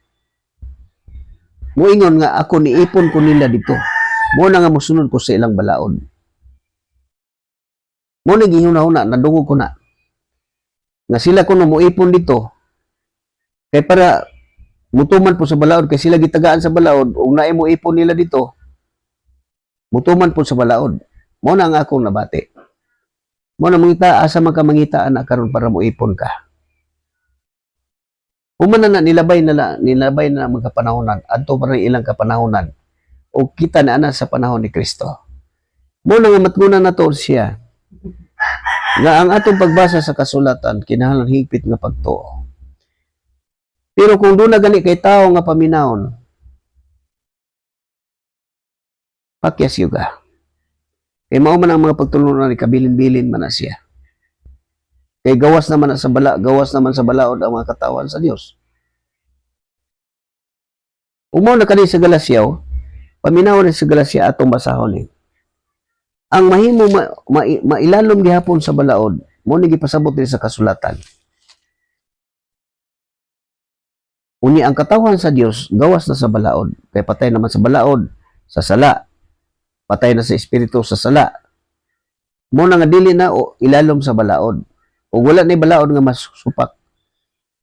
muingon nga ako niipon ko nila dito. Muna nga musunod ko sa ilang balaod. Muna gihunahuna, nadungog ko na. Nga sila kuno muipon dito. Kay para mutuman po sa balaod kay sila gitagaan sa balaod ug naay mo ipon nila dito mutuman po sa balaod mo na nga akong nabati mo na mangita asa man ka mangitaan na karon para mo ipon ka human na nilabay na mga kapanahonan adto pa rin ilang kapanahonan o kita na ana sa panahon ni Kristo mo na nga matgunan nato siya nga ang atong pagbasa sa kasulatan kinahanglan higpit nga pagtuo. Pero kung doon na gani kay tao nga paminahon, pakyas yuga. Kay mao man ang mga pagtulungan ni kabilin-bilin man na siya. Kay gawas naman sa balaod ang mga katawan sa Dios. Umaw na kani sa Galasyaw, paminahon ni sa Galasya atong basahon ni. Ang mahimo mailalom gihapon sa balaod, mo ni gipasabot diri sa kasulatan. Uni ang katawan sa Dios gawas na sa balaod, kay patay naman sa balaod sa sala, patay na sa espiritu sa sala. Mo na nga dili na o ilalom sa balaod. O wala na balaod nga masupak.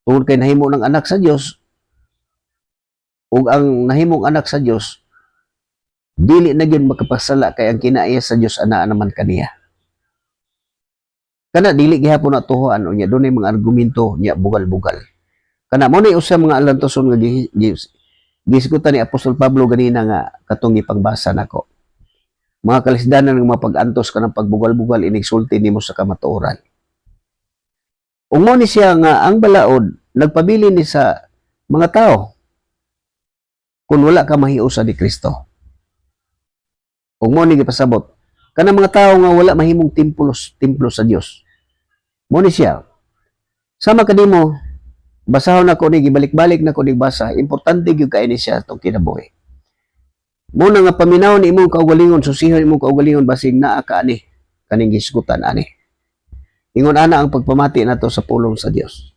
Tungod kay nahimo ng anak sa Dios, ug ang nahimong anak sa Dios dili na gyud makapasala kay ang kinaiya sa Dios anaa naman kaniya. Kana dili gihapon na tuhoan unya dunay mga argumento nya bugal-bugal. Kana mo ni usa mga alantoson nga gisigutan ni Apostol Pablo ganina nga katong gipangbasa nako. Mga kalisdanan nga mapag-antos ka ng pagbugal-bugal inigsulti nimo sa kamatuoran. Ug mo ni siya nga ang balaod nagpabili ni sa mga tao kung wala ka mahiusa ni Kristo. Ug mo ni gipasabot kanang mga tao nga wala mahimong templo sa Dios. Mo ni siya sama kanimo basahon ako ni gibalik-balik na ko ni basa, importante gyud kay ni siya tong kinabuhi. Mo na nga paminaw ni imong kaugalingon, susihon imong kaugalingon basig naa ka ani kaning gisgutan ani. Ingon ana ang pagpamati nato sa pulong sa Dios.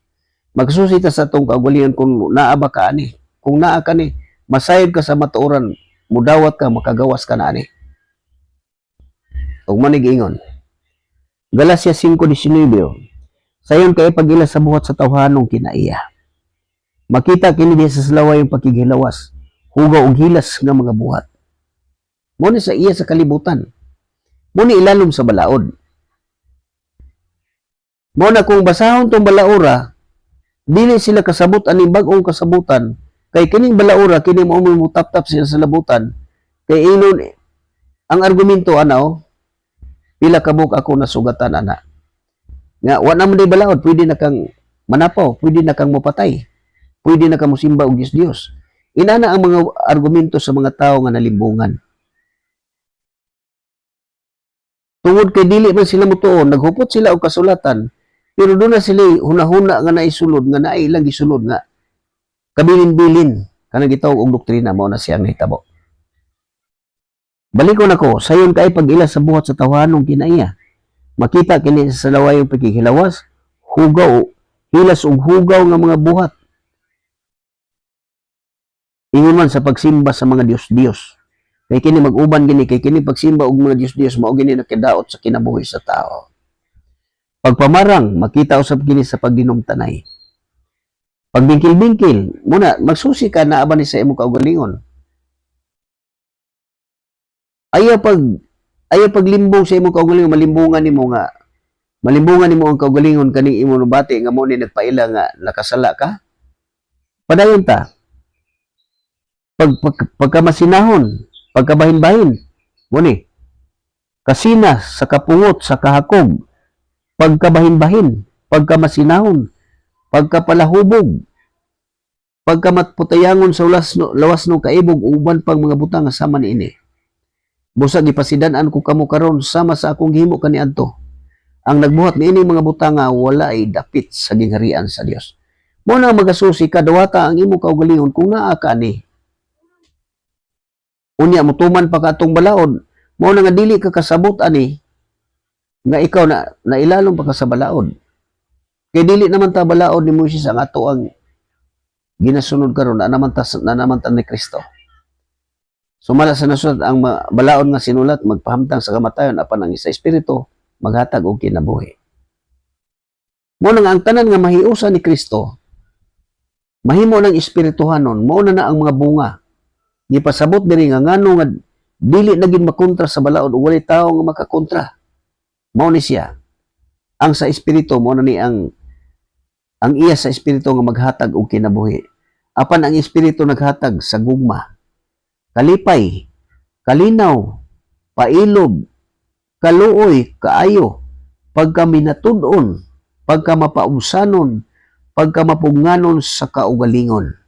Magsusi ta sa tong kaugalingon kung naa ba ka ani. Kung naa ka ni, masayod ka sa matuoran, mudawat ka, makagawas ka na ani. Ug manig ingon. Galacia 5:19. Sayon kay pagila sa buhat sa tawhanong kinaiya. Makita kini diha sa salaway yung pakighilawas, hugaw og hilas nga mga buhat. Mo ni sa iya sa kalibutan. Mo ni ilalom sa balaod. Mo na kung basahon tong balaura, dili sila kasabot ani bag-ong kasabutan, kay kining balaura kini mao mutap-tap sila sa labutan, kay inon ang argumento anaw, pila ka buk ako nasugatan ana. Nga wa na man day balaod, pwede na kang manapaw, pwede na kang mapatay, pwede na kang musimba og Dios. Inana ang mga argumento sa mga tao nga nalimbungan. Tungod kay dili man sila mutuon, naghupot sila og kasulatan, pero doon na sila hunahuna nga naisulod, nga nailang gisulod nga kabilin-bilin, kanang gitawag og doktrina, mao na siyang nahitabo. Balikon ako, sayon kay pag-ila sa buhat sa tawhanong kinaiya. Makita kini sa salaway yung pagkikilawas, hugaw, hilas ug hugaw nga mga buhat. Ingon man sa pagsimba sa mga Dios-Dios. Kay kini mag-uban gini, kay kini pagsimba og mga Dios-Dios, mao gini nakadaot sa kinabuhi sa tao. Pagpamarang, makita usab kini sa pagdinumtanay. Pagbingkil-bingkil, muna, magsusi ka na aban ni sa imong kaugalingon. Ayaw paglimbong sa imong kaugalingon, malimbungan nimo ang kaugalingon kaning imong nubati nga mo ni nagpaila nga nakasala ka. Padayon ta. Pagkamasinahon, pagkabahin-bahin, mo ni kasina sa kapungot sa kahakog, pagkabahin-bahin, pagkamasinahon, pagkapalahubog, pagkamatputayangon sa lawas no kaibog uban pang mga butang nga sama niini. Busa gipasidan-an ko kamo karon sama sa akong gihimo kaniadto. Ang nagbuhat niini mga butang nga wala ay dapit sa gingharian sa Dios. Mo na magasusi kadawata ang imong kaugalingon kung naa ka ni. Unya mutuman pa ka atong balaod, mo na nga dili ka kasabot ani nga ikaw na nailalom pa ka sa balaod. Kay dili naman ta balaod ni Moises ang ato ang ginasunod karon na naman ta ni Kristo. Sumala sa nasulat ang balaod nga sinulat magpahamtang sa kamatayon apan ang isa espiritu maghatag og kinabuhi. Mo na nga ang tanan nga mahiusa ni Kristo mahimo ng espirituhanon, mo na ang mga bunga. Gipasabot diri nga ngano nga dili naging makontra sa balaod ug walay tawo nga makakontra. Mao ni siya. Ang sa espiritu mo na ni ang iya sa espiritu nga maghatag og kinabuhi. Apan ang espiritu naghatag sa gugma, kalipay, kalinaw, pailog, kaluoy, kaayo, pagkaminatud-on, pagkamapausanon, pagkamapunganon sa kaugalingon.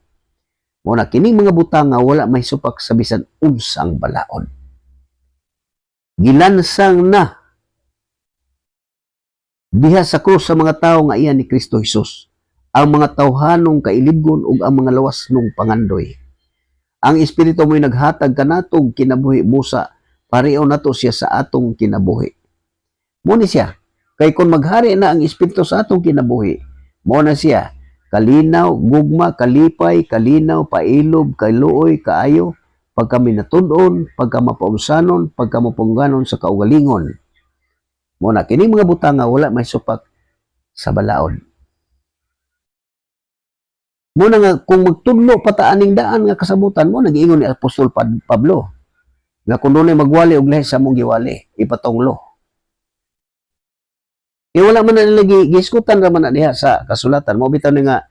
Muna kining mga butang nga wala may supak sa bisan unsang balaod. Gilansang na diha sa krus sa mga tawo nga iya ni Kristo Jesus, ang mga tawhanong kailibgon ug ang mga lawas nung pangandoy. Ang espiritu mo'y naghatag kanatong kinabuhi busa, pareho nato siya sa atong kinabuhi. Muni siya, Kay kung maghari na ang Espiritu sa atong kinabuhi, mo na siya, kalinaw, gugma, kalipay, kalinaw, pailob, kailuoy, kaayo, pagka minatudon, pagka mapaunsanon, pagka mapungganon sa kaugalingon. Mo na, kini mga butang nga wala may supak sa balaod. Mo na nga, kung magtudlo pataaning daan nga kasabutan mo, nag-iingon ni Apostol Pablo, nga kung doon ay magwali og lahi sa mong giwali, ipatonglo. Wala man na nilagi, giskutan raman na diha sa kasulatan. Mo bitaw ni nga,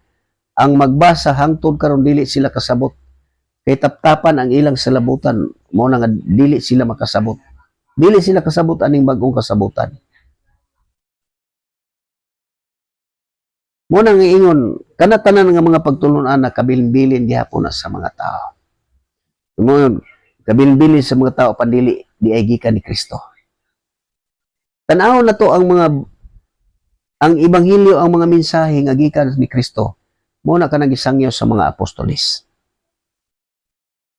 ang magbasa hangtod karon dili sila kasabot. Kay taptapan ang ilang salabutan, mo na nga dili sila makasabot. Dili sila kasabot aning bagong kasabutan. Mo na nga ingon, kanatanan nga mga pagtulunan na kabilin-bilin gihapon na sa mga tao. Mo kabilin-bilin sa mga tao pandili di ay gikan ni Kristo. Tan-aw na to ang ebanghelyo, ang mga mensahe nga gikan ni Kristo, mo na ka nagisangyo sa mga apostolis.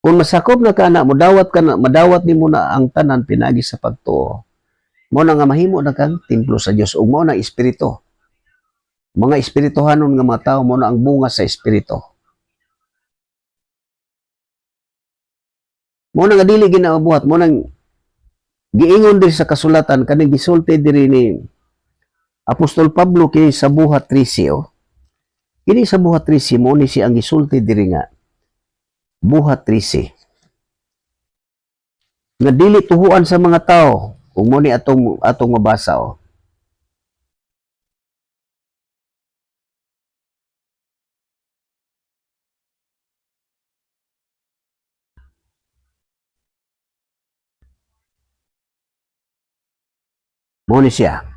Kung masakop na ka na, madawat ni mo na ang tanan pinagi sa pagtuo, mo na nga mahimo na kang templo sa Dios ug mo na espiritu. Mga espirituhanon nga mga tao, mo na ang bunga sa espiritu. Mo na nga dili ginabuhat, mo nang giingon diri sa kasulatan kaning gisulti diri ni Apostol Pablo kini sa buhat 13. Kini sa buhat 13 mo ni siya ang gisulti diri nga buhat 13. Nga dili tuhuan sa mga tao, kung mo ni atong mabasa o. Mo ni siya.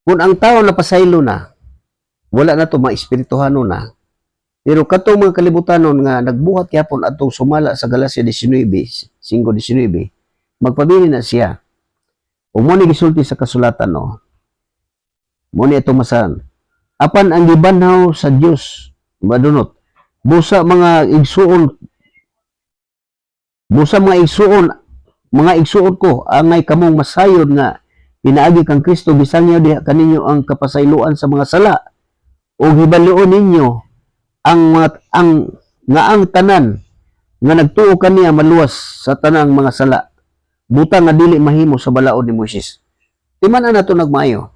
Kung ang tao napasaylo na, wala na to maespirituhano na. Pero katong mga kalibutanon nga nagbuhat yapon atong sumala sa Galacia 19, 5:19, magpabili na siya. Ug mo ni gisulti sa kasulatan no. Mo ni atong masan. Apan ang gibanhaw sa Dios madunot. Busa mga igsuon ko angay kamong masayod nga pinaagi kang Kristo bisangyo diha kaninyo ang kapasayloan sa mga sala o hibaluon ninyo ang tanan nga nagtuo kaniya maluwas sa tanang mga sala butang nga dili mahimo sa balaod ni Moises. Timan na to nagmayo.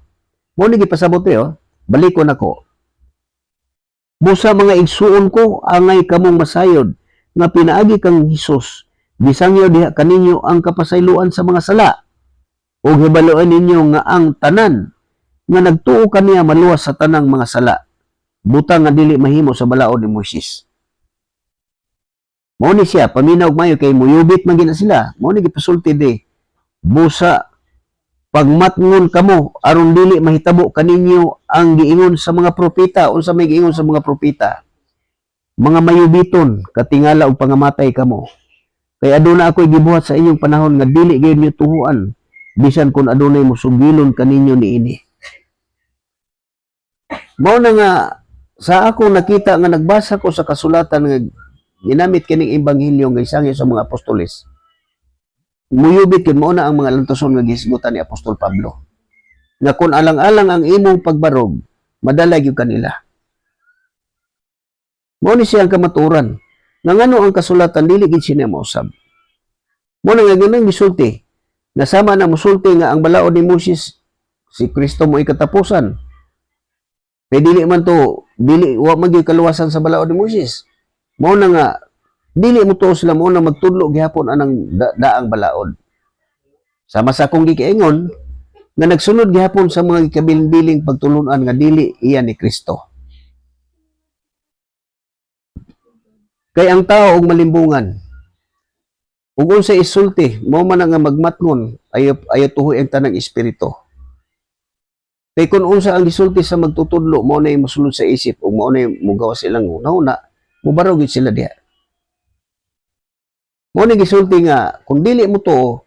Mo ni gipasabot balikon ako. Busa mga igsuon ko angay kamong masayod nga pinaagi kang Hesus bisangyo diha kaninyo ang kapasayloan sa mga sala o hibaluan ninyo nga ang tanan nga nagtuo kaniya maluwas sa tanang mga sala butang nga dili mahimo sa balaod ni Moises. Mao ni siya paminaw mayo kay muyubit man gina sila. Mao ni gipasulti busa pagmatngon kamo aron dili mahitabo kaninyo ang giingon sa mga propeta. Unsa may giingon sa mga propeta? Mga mayubiton katingala og pangamatay kamo. Kay aduna ako'y gibuhat sa inyong panahon nga dili gyud niyo tuhuan bisan kun adunay musugilon kaninyo niini. Mao na nga sa ako nakita nga nagbasa ko sa kasulatan nga ginamit kining ebanghelyo nga isangyo sa mga apostoles. Muyubit yun, mao na ang mga lantoson nga gisgutan ni Apostol Pablo. Nga kung alang-alang ang imong pagbarog, madalag yung kanila. Mao ni siya ang kamaturan. Nga ngano ang kasulatan, dili gid siya mausab. Mao na nga ganang gisulti. Nasama na musulti nga ang balaod ni Moses, si Kristo mo ikatapusan. Kaya dili man to, wa magi kaluwasan sa balaod ni Moses. Mao na nga, dili mo to sila mo na magtudlo gihapon anang daang balaod. Sama sa akong gikiingon, nga nagsunod gihapon sa mga kabilin-biling pagtulunan nga dili iya ni Kristo. Kay ang tao og malimbungan, ug unsa isulti, mao man nga magmatngon, ayo tuhoy ang tanang espiritu. Kay kung unsa ang gisulti sa magtutudlo, mao na mosulod sa isip ug mao na mugawas silang una mubarog gid sila diha. Mao ni gisulti nga kung dili mo to,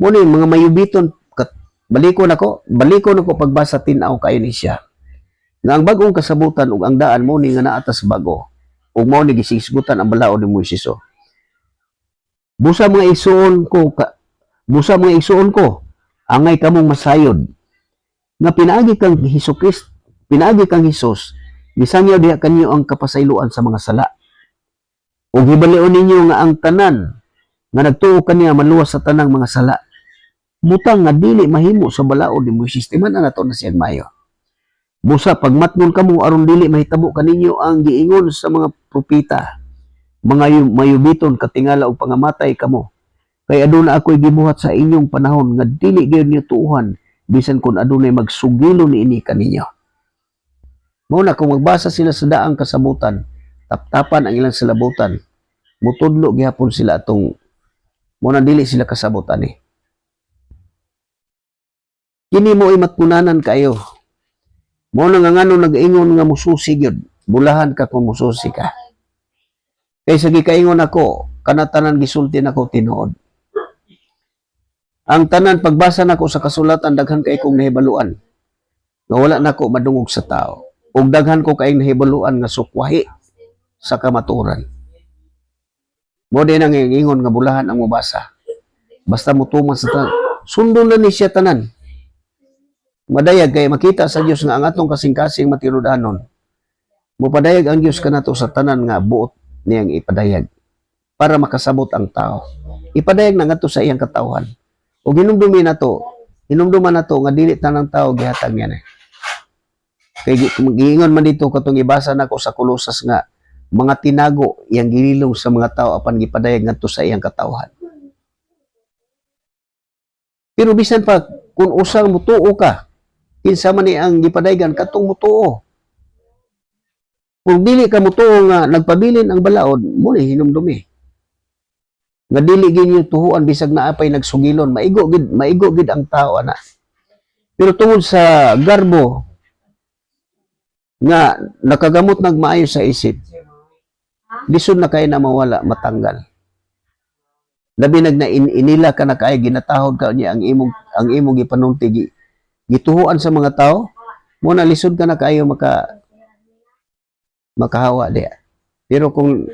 mo ni mga mayubiton balikon ako pagbasa tin-aw kayo ni siya. Nga ang bagong kasabutan ug ang daan mo ni nga naatas bago ug mao ni gisisgutan ang balaod ni Moises. Busa mga igsuon ko, angay kamong masayod nga pinaagi kang Hesukristo, pinaagi kang Hesus, gisangyaw diha kanyo ang kapasayloan sa mga sala. Ug hibalion ninyo nga ang tanan nga nagtuo kaniya maluwas sa tanang mga sala. Butang nga dili mahimo sa balaod ni Moises, timan na nato na siya mayo. Busa pagmatngon kamo aron dili mahitabo kaninyo ang giingon sa mga propeta, mga mayubiton katingala og pangamatay kamo. Kay aduna ako'y gibuhat sa inyong panahon nga dili gyud niyo tuuhan bisan kun adunay magsugilo niini kaninyo. Mao na kung magbasa sila sa daang kasabutan, taptapan ang ilang salabutan, mutudlo gihapon sila atong mo na dili sila kasabutan eh. Kini mo ay matkunanan kayo. Mo na nga ngano nag-ingon nga mususi gyud, bulahan ka kung mususi ka. Kay sa gikaingon ako, kanatanan gisulti nako tinuod. Ang tanan pagbasa nako sa kasulatan daghan kay kong nahibaluan. Nga wala nako madungog sa tao. Ug daghan ko kay nahibaluan nga sukwahi sa kamaturan. Mo din ang ingon nga bulahan ang mubasa. Basta mutuman sa tanan. Sundo na ni siya tanan. Madayag kay makita sa Dios nga ang atong kasing-kasing matinud-anon. Mupadayag ang Dios kanato sa tanan nga buot niyang ipadayag para makasabot ang tao. Ipadayag na ngadto sa iyang katawhan. Ug hinumduman nato nga dili tanang tao gihatag niya eh. Kay giingon man dito katong ibasa nako sa Kolosas nga mga tinago iyang gililong sa mga tao apan gipadayag ngadto sa iyang katawhan. Pero bisan pa kung usang mutuo ka, kinsa man ni ang gipadayon katong mutuo. Kung dili ka mutuo nga nagpabilin ang balaod, mo ni hinumdumi. Nga dili ginyo tuhuan bisag naapay nagsugilon, maigo gid ang tao ana. Pero tungod sa garbo nga nakagamot nagmaayo sa isip, lisod na kay na mawala, matanggal. Labi inila ka na kay ginatahod ka niya ang imong gipanulti gituhuan sa mga tao, mo na lisod ka na kayo makahawa diya. Pero kung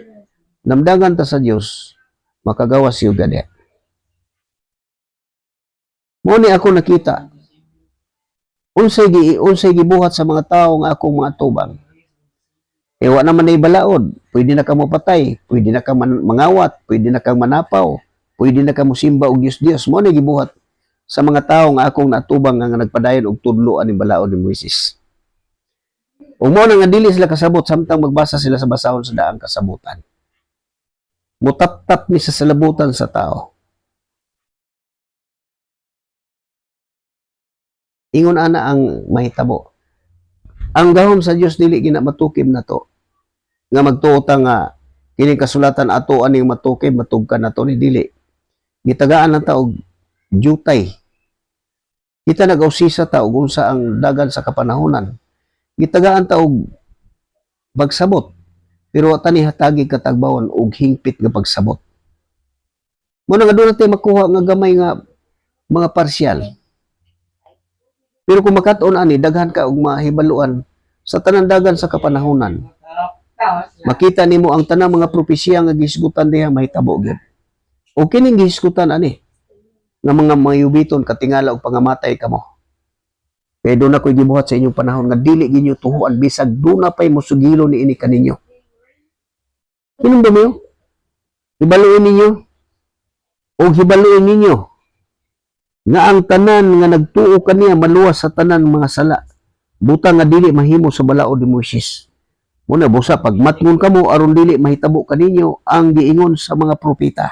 namdangan ta sa Dios, makagawas yuga diya. Mo ni ako nakita unsay gibuhat sa mga tao nga akong mga tubang. E wa naman ay balaod, pwede na ka mapatay, pwede na ka mangawat, pwede na kang manapaw, pwede na ka musimba og Dios. Mo ni gibuhat sa mga tao nga akong natubang nga nagpadayon og tudloan ni balaod ni Moises. Ug mo na nga dili sila kasabot samtang magbasa sila sa basahon sa daang kasabutan. Mutap-tap ni sa salabutan sa tao. Ingon ana ang mahitabo. Ang gahom sa Dios dili gina matukim nato. Nga magtuota nga kining kasulatan ato aning matukim matugkan nato ni dili. Gitagaan lang ta og jutay. Kita nag-usisa ta og unsa ang dagan sa kapanahonan. Gitagaan ta og pagsabot. Pero wa tani hatagi katagbawon og hingpit nga pagsabot. Mo nga doon natin makuha nga gamay nga mga parsyal. Pero kung makat-on ani daghan ka og mahibaluan sa tanan dagan sa kapanahonan. Makita nimo ang tanang mga propesya nga gisgutan diha mahitabo gyud. O kining gisgutan ani nga mga mayubiton katingala og pangamatay kamo. Kaya doon ako'y gibuhat sa inyong panahon nga dili ginyo tuhuan bisag doon na pa'y musugilo ni ini kaninyo. Kinong damiyo? Hibaluin ninyo o hibaluin ninyo nga ang tanan nga nagtuo kaniya maluwas sa tanan mga sala. Butang nga dili mahimo sa balaod ni Moises. Muna busa pagmatngon kamo aron dili mahitabo kaninyo ang giingon sa mga propeta.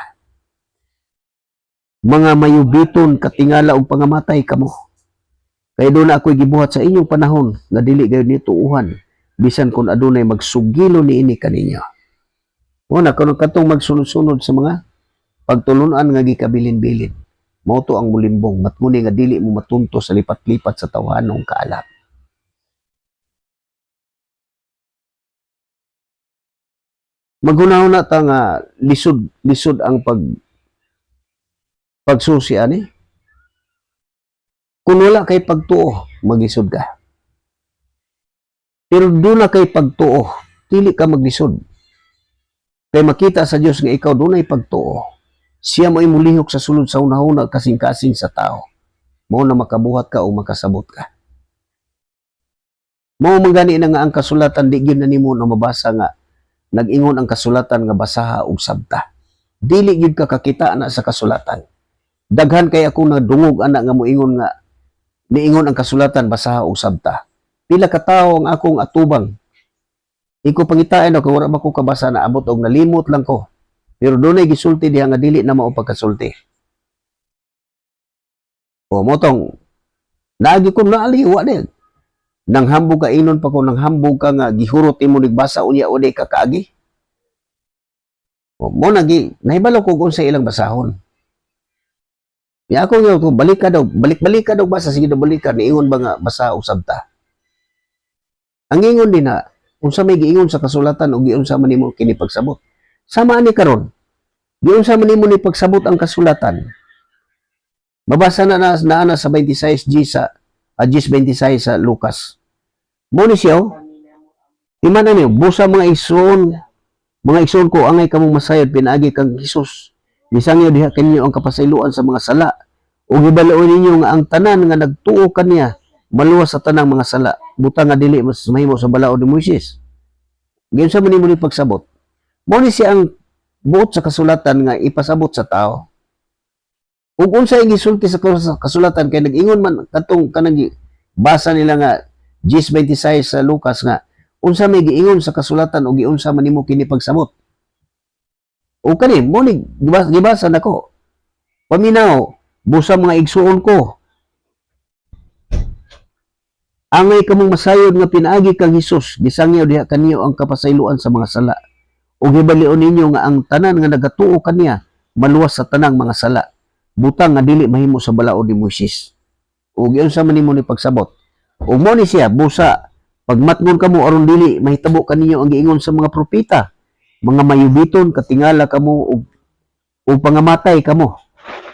Mga mayubiton katingala og pangamatay kamo. Kaya doon na ako'y gibuhat sa inyong panahon nga dili gayud ni tuuhan bisan kun adunay magsugilo niini kaninyo. Muna kuno katong magsunod-sunod sa mga pagtulunan nga gikabilin-bilin. Mao to ang mulimbong matmuni nga dili mo matunto sa lipat-lipat sa tawhanong kaalap. Maghunahuna ta nga lisod ang pagsusi ani. Kung wala kay pagtuo, magisod ka. Pero doon na kay pagtuo, dili ka maglisod. Kay makita sa Dios nga ikaw doon ay pagtuo. Siya mo imulihok sa sulod sa unahuna kasing-kasing sa tao. Mao na makabuhat ka o makasabot ka. Mao man gani na nga ang kasulatan di gyud na nimo na mabasa nga nag-ingon ang kasulatan nga basaha og sabta. Dili gyud ka kakita na sa kasulatan. Daghan kay ako nadungog ana nga moingon nga niingon ang kasulatan basaha og sabta. Pila ka tawo ang akong atubang. Iko pangitain ako wala ba ko kabasa na abot og nalimot lang ko. Pero dunay gisulti diha nga dili na mao pagkasulti. O motong naagi ko naaliwa din. Nang hambog ka inon pa ko nang hambog ka nga gihurot imo nigbasa unya o di ka kaagi. O mo nagi nahibalo ko kung sa ilang basahon. Ya ako nga balik ka daw, balik ka daw basa sige daw balik ka niingon ba nga basa og sabta. Ang ingon din na unsa may giingon sa kasulatan o giunsa man nimo kini pagsabot. Sama ani karon. Giunsa man nimo ni pagsabot ang kasulatan. Mabasa na na sa 26G sa 26 sa Lucas. Mo ni siya, iman na niyo, busa mga igsoon ko, angay kamong masayod, pinaagi kang Jesus. Bisang niyo diha kanyo ang kapasayloan sa mga sala. O gibalaon ninyo nga ang tanan nga nagtuo kaniya, maluwas sa tanang mga sala. Butang nga dili, mas mahimo sa balaod ni Moises. Ganyan sa manimo ni pagsabot. Mo ni siya ang buot sa kasulatan nga ipasabot sa tao. Ug unsa ang gisulti sa kasulatan kay nag-ingon man katong kanang basa nila nga 10:26 sa Lucas nga unsa may giingon sa kasulatan ug giunsa man nimo kini pagsabot. O kani mo ni gibasa nako. Paminaw busa mga igsuon ko. Angay kamong masayod nga pinaagi kang Hesus gisangyaw diha kaniyo ang kapasayloan sa mga sala. Ug hibalion ninyo nga ang tanan nga nagatuo kaniya maluwas sa tanang mga sala. Butang nga dili mahimo sa balaod ni Moises. Ug giunsa man nimo ni pagsabot. Ug mo ni siya busa pagmatngon kamo aron dili mahitabo kaninyo ang giingon sa mga propeta, mga mayubiton katingala kamo ug pangamatay kamo.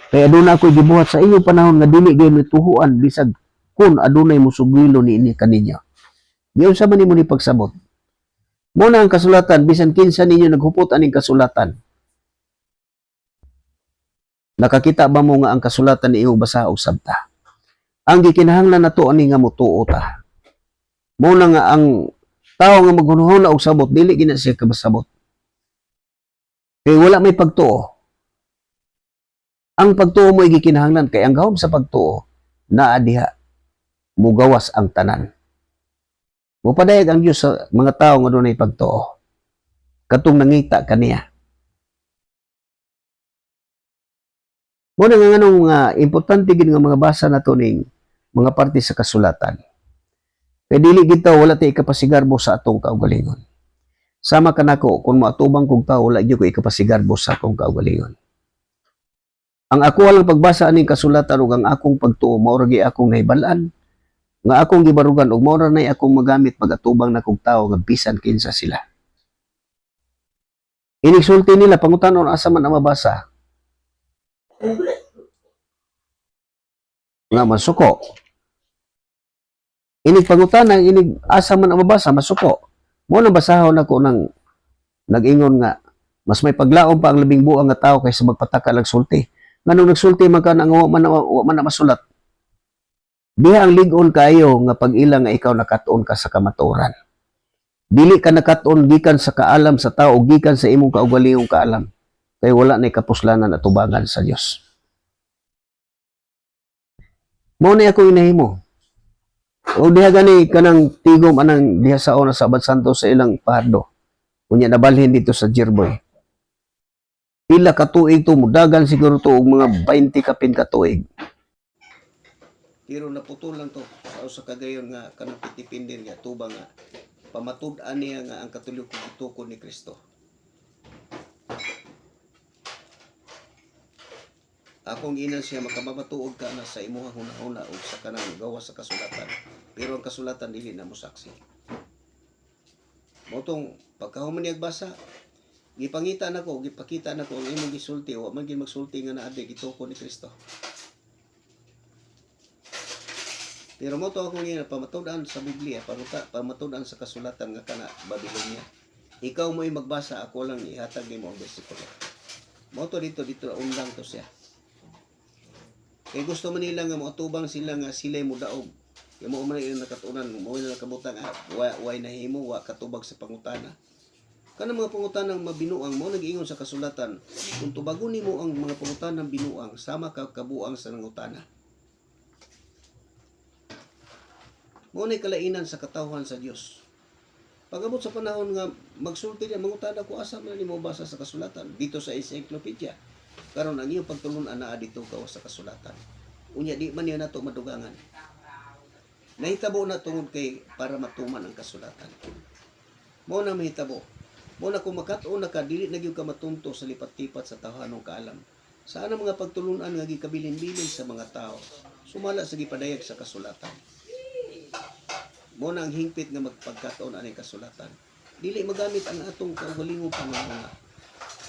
Kay aduna ako gibuhat sa inyong panahon nga dili gyud tuhuan bisag kun adunay musugilo niini kaninyo. Giunsa man nimo ni pagsabot. Mo na ang kasulatan bisan kinsa ninyo naghupot aning kasulatan. Nakakita ba mo nga ang kasulatan ni iyong basa og sabta? Ang gikinahanglan nato ani nga motuo ta. Mo na nga ang tao nga maghunahuna og sabot dili gina siya kabasabot. Kay wala may pagtuo. Ang pagtuo mo gikinahanglan kay ang gahom sa pagtuo naa diha mugawas ang tanan. Mupadayag ang Dios sa mga tao nga dunay pagtuo. Katong nangita kaniya. Muna nga nganong importante gid nga mga basa nato ning mga parte sa kasulatan. Kay dili gid taw wala tay ikapasigarbo sa atong kaugalingon. Sama kanako kun moatubang kog tawo wala gyud ko ikapasigarbo sa akong kaugalingon. Ang ako walang pagbasa aning kasulatan ug ang akong pagtuo mao ra gyud akong nahibal-an nga akong gibarugan ug mao ra nay akong magamit pag-atubang na kog tawo nga bisan kinsa sila. Inisulti nila pangutanon asa man ang mabasa. Nga masuko. Inig pangutanan, inig asa man ang mabasa, masuko. Mo na basahon ako nang nag-ingon nga, mas may paglaom pa ang labing buang nga tao kaysa magpataka lang sulti. Nga nung nagsulti man ka nang man na masulat. Diha ang ligon kayo nga pag-ila nga ikaw nakatuon ka sa kamatuoran. Dili ka nakatuon gikan sa kaalam sa tao, gikan sa imong kaugalingong kaalam. Kay wala na kapuslanan at tubangan sa Dios. Mao na ako inahimo. O diha gani kanang tigom anang diha sa ona sa Abad Santo sa ilang pahardo. Unya nabalhin dito sa Jirboy. Pila ka tuig to mudagan siguro to og mga 20 kapin ka tuig. Pero naputol lang to sa usa ka gayon nga kanang pitipindir nga tubang nga pamatud-an niya nga ang Katoliko gitukod ni Kristo. Akong inan siya makamabatuog ka na sa imuhang hunahuna o sa kanang gawas sa kasulatan. Pero ang kasulatan dili na mo saksi. Motong pagkahuman niya basa, gipangita nako, gipakita nako ang imong gisulti o man gid magsulti nga naa gitukod ni Kristo. Pero mo to akong ina pamatud-an sa Biblia, pamatud-an sa kasulatan nga kana Babilonia. Ikaw mo'y magbasa, ako lang ihatag nimo ang bersikulo. Mo to dito undang to siya. Kaya gusto man nila nga mautubang sila nga sila'y mudaog. Kaya mo man yung nakatunan, mo na nakabutang, way nahimo, wa katubag sa pangutana. Kanang mga pangutanang mabinuang mo nag-ingon sa kasulatan, kung tubagon nimo ang mga pangutanang binuang, sama ka kabuang sa nangutana. Mo na kalainan sa katawhan sa Dios. Pag-abot sa panahon nga magsulti niya, mangutana ko asa man nimo basa sa kasulatan dito sa encyclopedia. Karon ang iyong pagtulon ana dito ka sa kasulatan. Unya di man niya nato madugangan. Nahitabo na tungod kay para matuman ang kasulatan. Mo na mahitabo. Mo na kung makatuon na ka, dili na gyud ka matunto sa lipat-lipat sa tawhanong kaalam. Saan ang mga pagtulunan nga gikabilin-bilin sa mga tao, sumala sa gipadayag sa kasulatan. Mo na ang hingpit nga magpagkataon ani kasulatan. Dili magamit ang atong kaugalingong panghunahuna.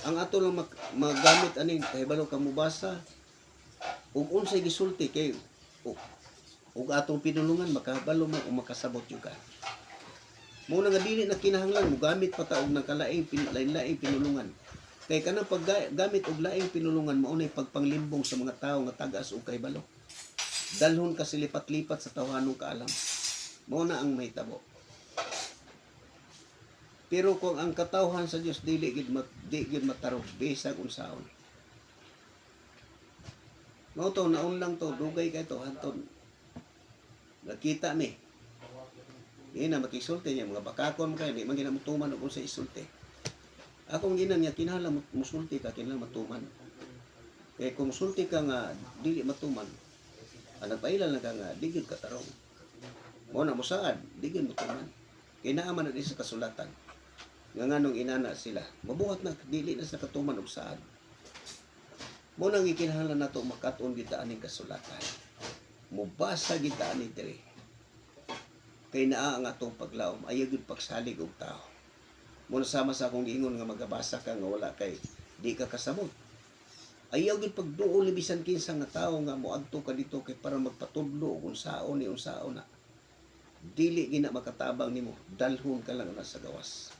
Ang ato lang magamit ani kahibalo ka mubasa ug unsay gisulti kay ug atong pinulungan makahibalo mo o makasabot jud ka. Mo na nga dili na kinahanglan mo gamit pa ta og nagkalaing lain-laing pinulungan. Kay kanang paggamit og laing pinulungan mao nay pagpanglimbong sa mga tawo nga tagas og kahibalo. Dalhon ka silipat-lipat sa tawhanong kaalam. Mao na ang mahitabo. Pero kung ang katawhan sa Dios dili gid matarog bisag unsaon. Mao to naon lang to dugay kay to hanton. Nakita mi. Di na makisulti niya mga bakakon kay di man ginamutuman og unsay isulti. Akong ginan niya kinahanglan musulti ka kinahanglan matuman. Kay kung musulti ka nga dili matuman, ang nagpailan lang ka nga di gyud katarong. Mo na mosaad, di gyud matuman. Kay naa man na di sa kasulatan. Nga nganong inana sila, mabuhat na dili na sa katuman og saad. Mo nang gikinahanglan nato makatuon kita aning kasulatan. Mubasa kita ani diri. Kay naa ang atong paglaom, ayaw gyud pagsalig og tao. Mo sama sa akong giingon nga magabasa ka nga wala kay di ka kasabot. Ayaw gyud pagduol ni bisan kinsa nga tawo nga moadto ka dito kay para magpatudlo og unsaon ni unsaon na. Dili gina makatabang nimo, dalhon ka lang na sa gawas.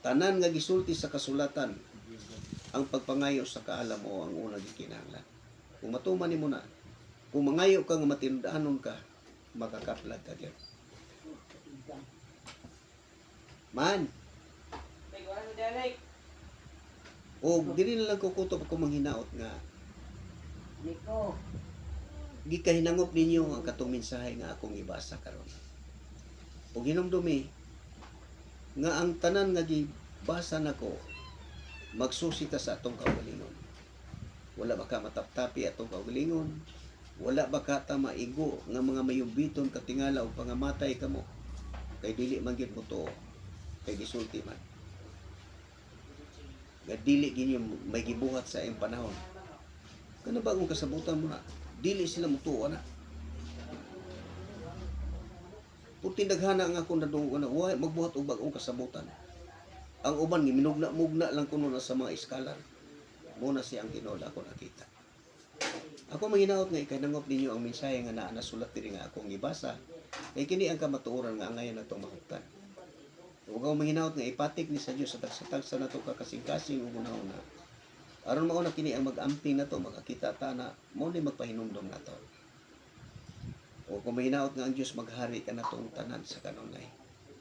Tanan nga gisulti sa kasulatan, ang pagpangayo sa kaalam o ang unang gikinahanglan. Kung matuman nimo na, kung mangayo ka nga matindahanon ka, makakaplag ka gyud. Man. O dili na lang kukutob ako manghinaot nga. Gikahinangop ninyo ang katong mensahe nga akong ibasa karon. O hinumdumi nga ang tanan nga gibasa nako magsusita sa atong kaugalingon. Wala ba ka mataptapi atong kaugalingon? Wala ba ka ta maigo nga mga mayubiton katingala og pangamatay kamo? Kay dili man gyud mo tuo. Kay gisulti man. Nga dili ginyo may gibuhat sa iyang panahon. Kana bagong kasabutan mo na, dili sila mutuo na. Puti daghana nga akong nadunggo na, why magbuhat og bagong kasabutan. Ang uban ni minugna-mugna lang kuno na sa mga iskalar. Muna siya ang Ginoo ako nakita. Ako manghinaot nga ikanangop ninyo ang mensahe nga naa nasulat diri nga akong gibasa. Kay kini ang kamatuoran nga angayon natong mahuptan. Ug ako manghinaot nga ipatik ni sa Dios sa tagsa-tagsa nato kakasing-kasing ug una-una. Aron mao na kini ang mag-amping nato makakita ta na mo ni magpahinumdom nato. O kung mahinaot nga ang Dios maghari ka natong tanan sa kanunay.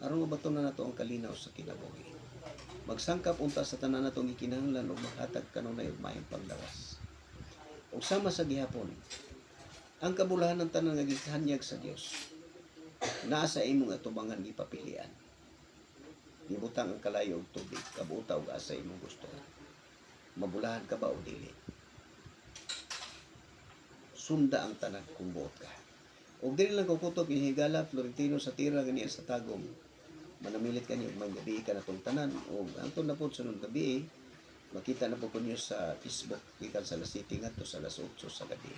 Aron mabaton na nato ang kalinaw sa kinabuhi. Magsangkap unta sa tanan natong gikinahanglan ug makatag kanunay ug maayong paglawas. Ug sama sa gihapon, ang kabulahan ng tanan nga gihanyag sa Dios naa sa imong atubangan gipapilian. Gibutang ang kalayo og tubig, kabuta og asa imong gustuhan. Mabulahan ka ba o dili? Sunda ang tanan kung buot ka. Og dili lang kukutob higala Florentino sa tira ganiya sa tagom. Manamilit kaniya og gabi ka natong tanan og anton na pud sunod gabi makita na po niyo sa Facebook gikan sa alas 7 ngadto sa alas 8 sa gabi.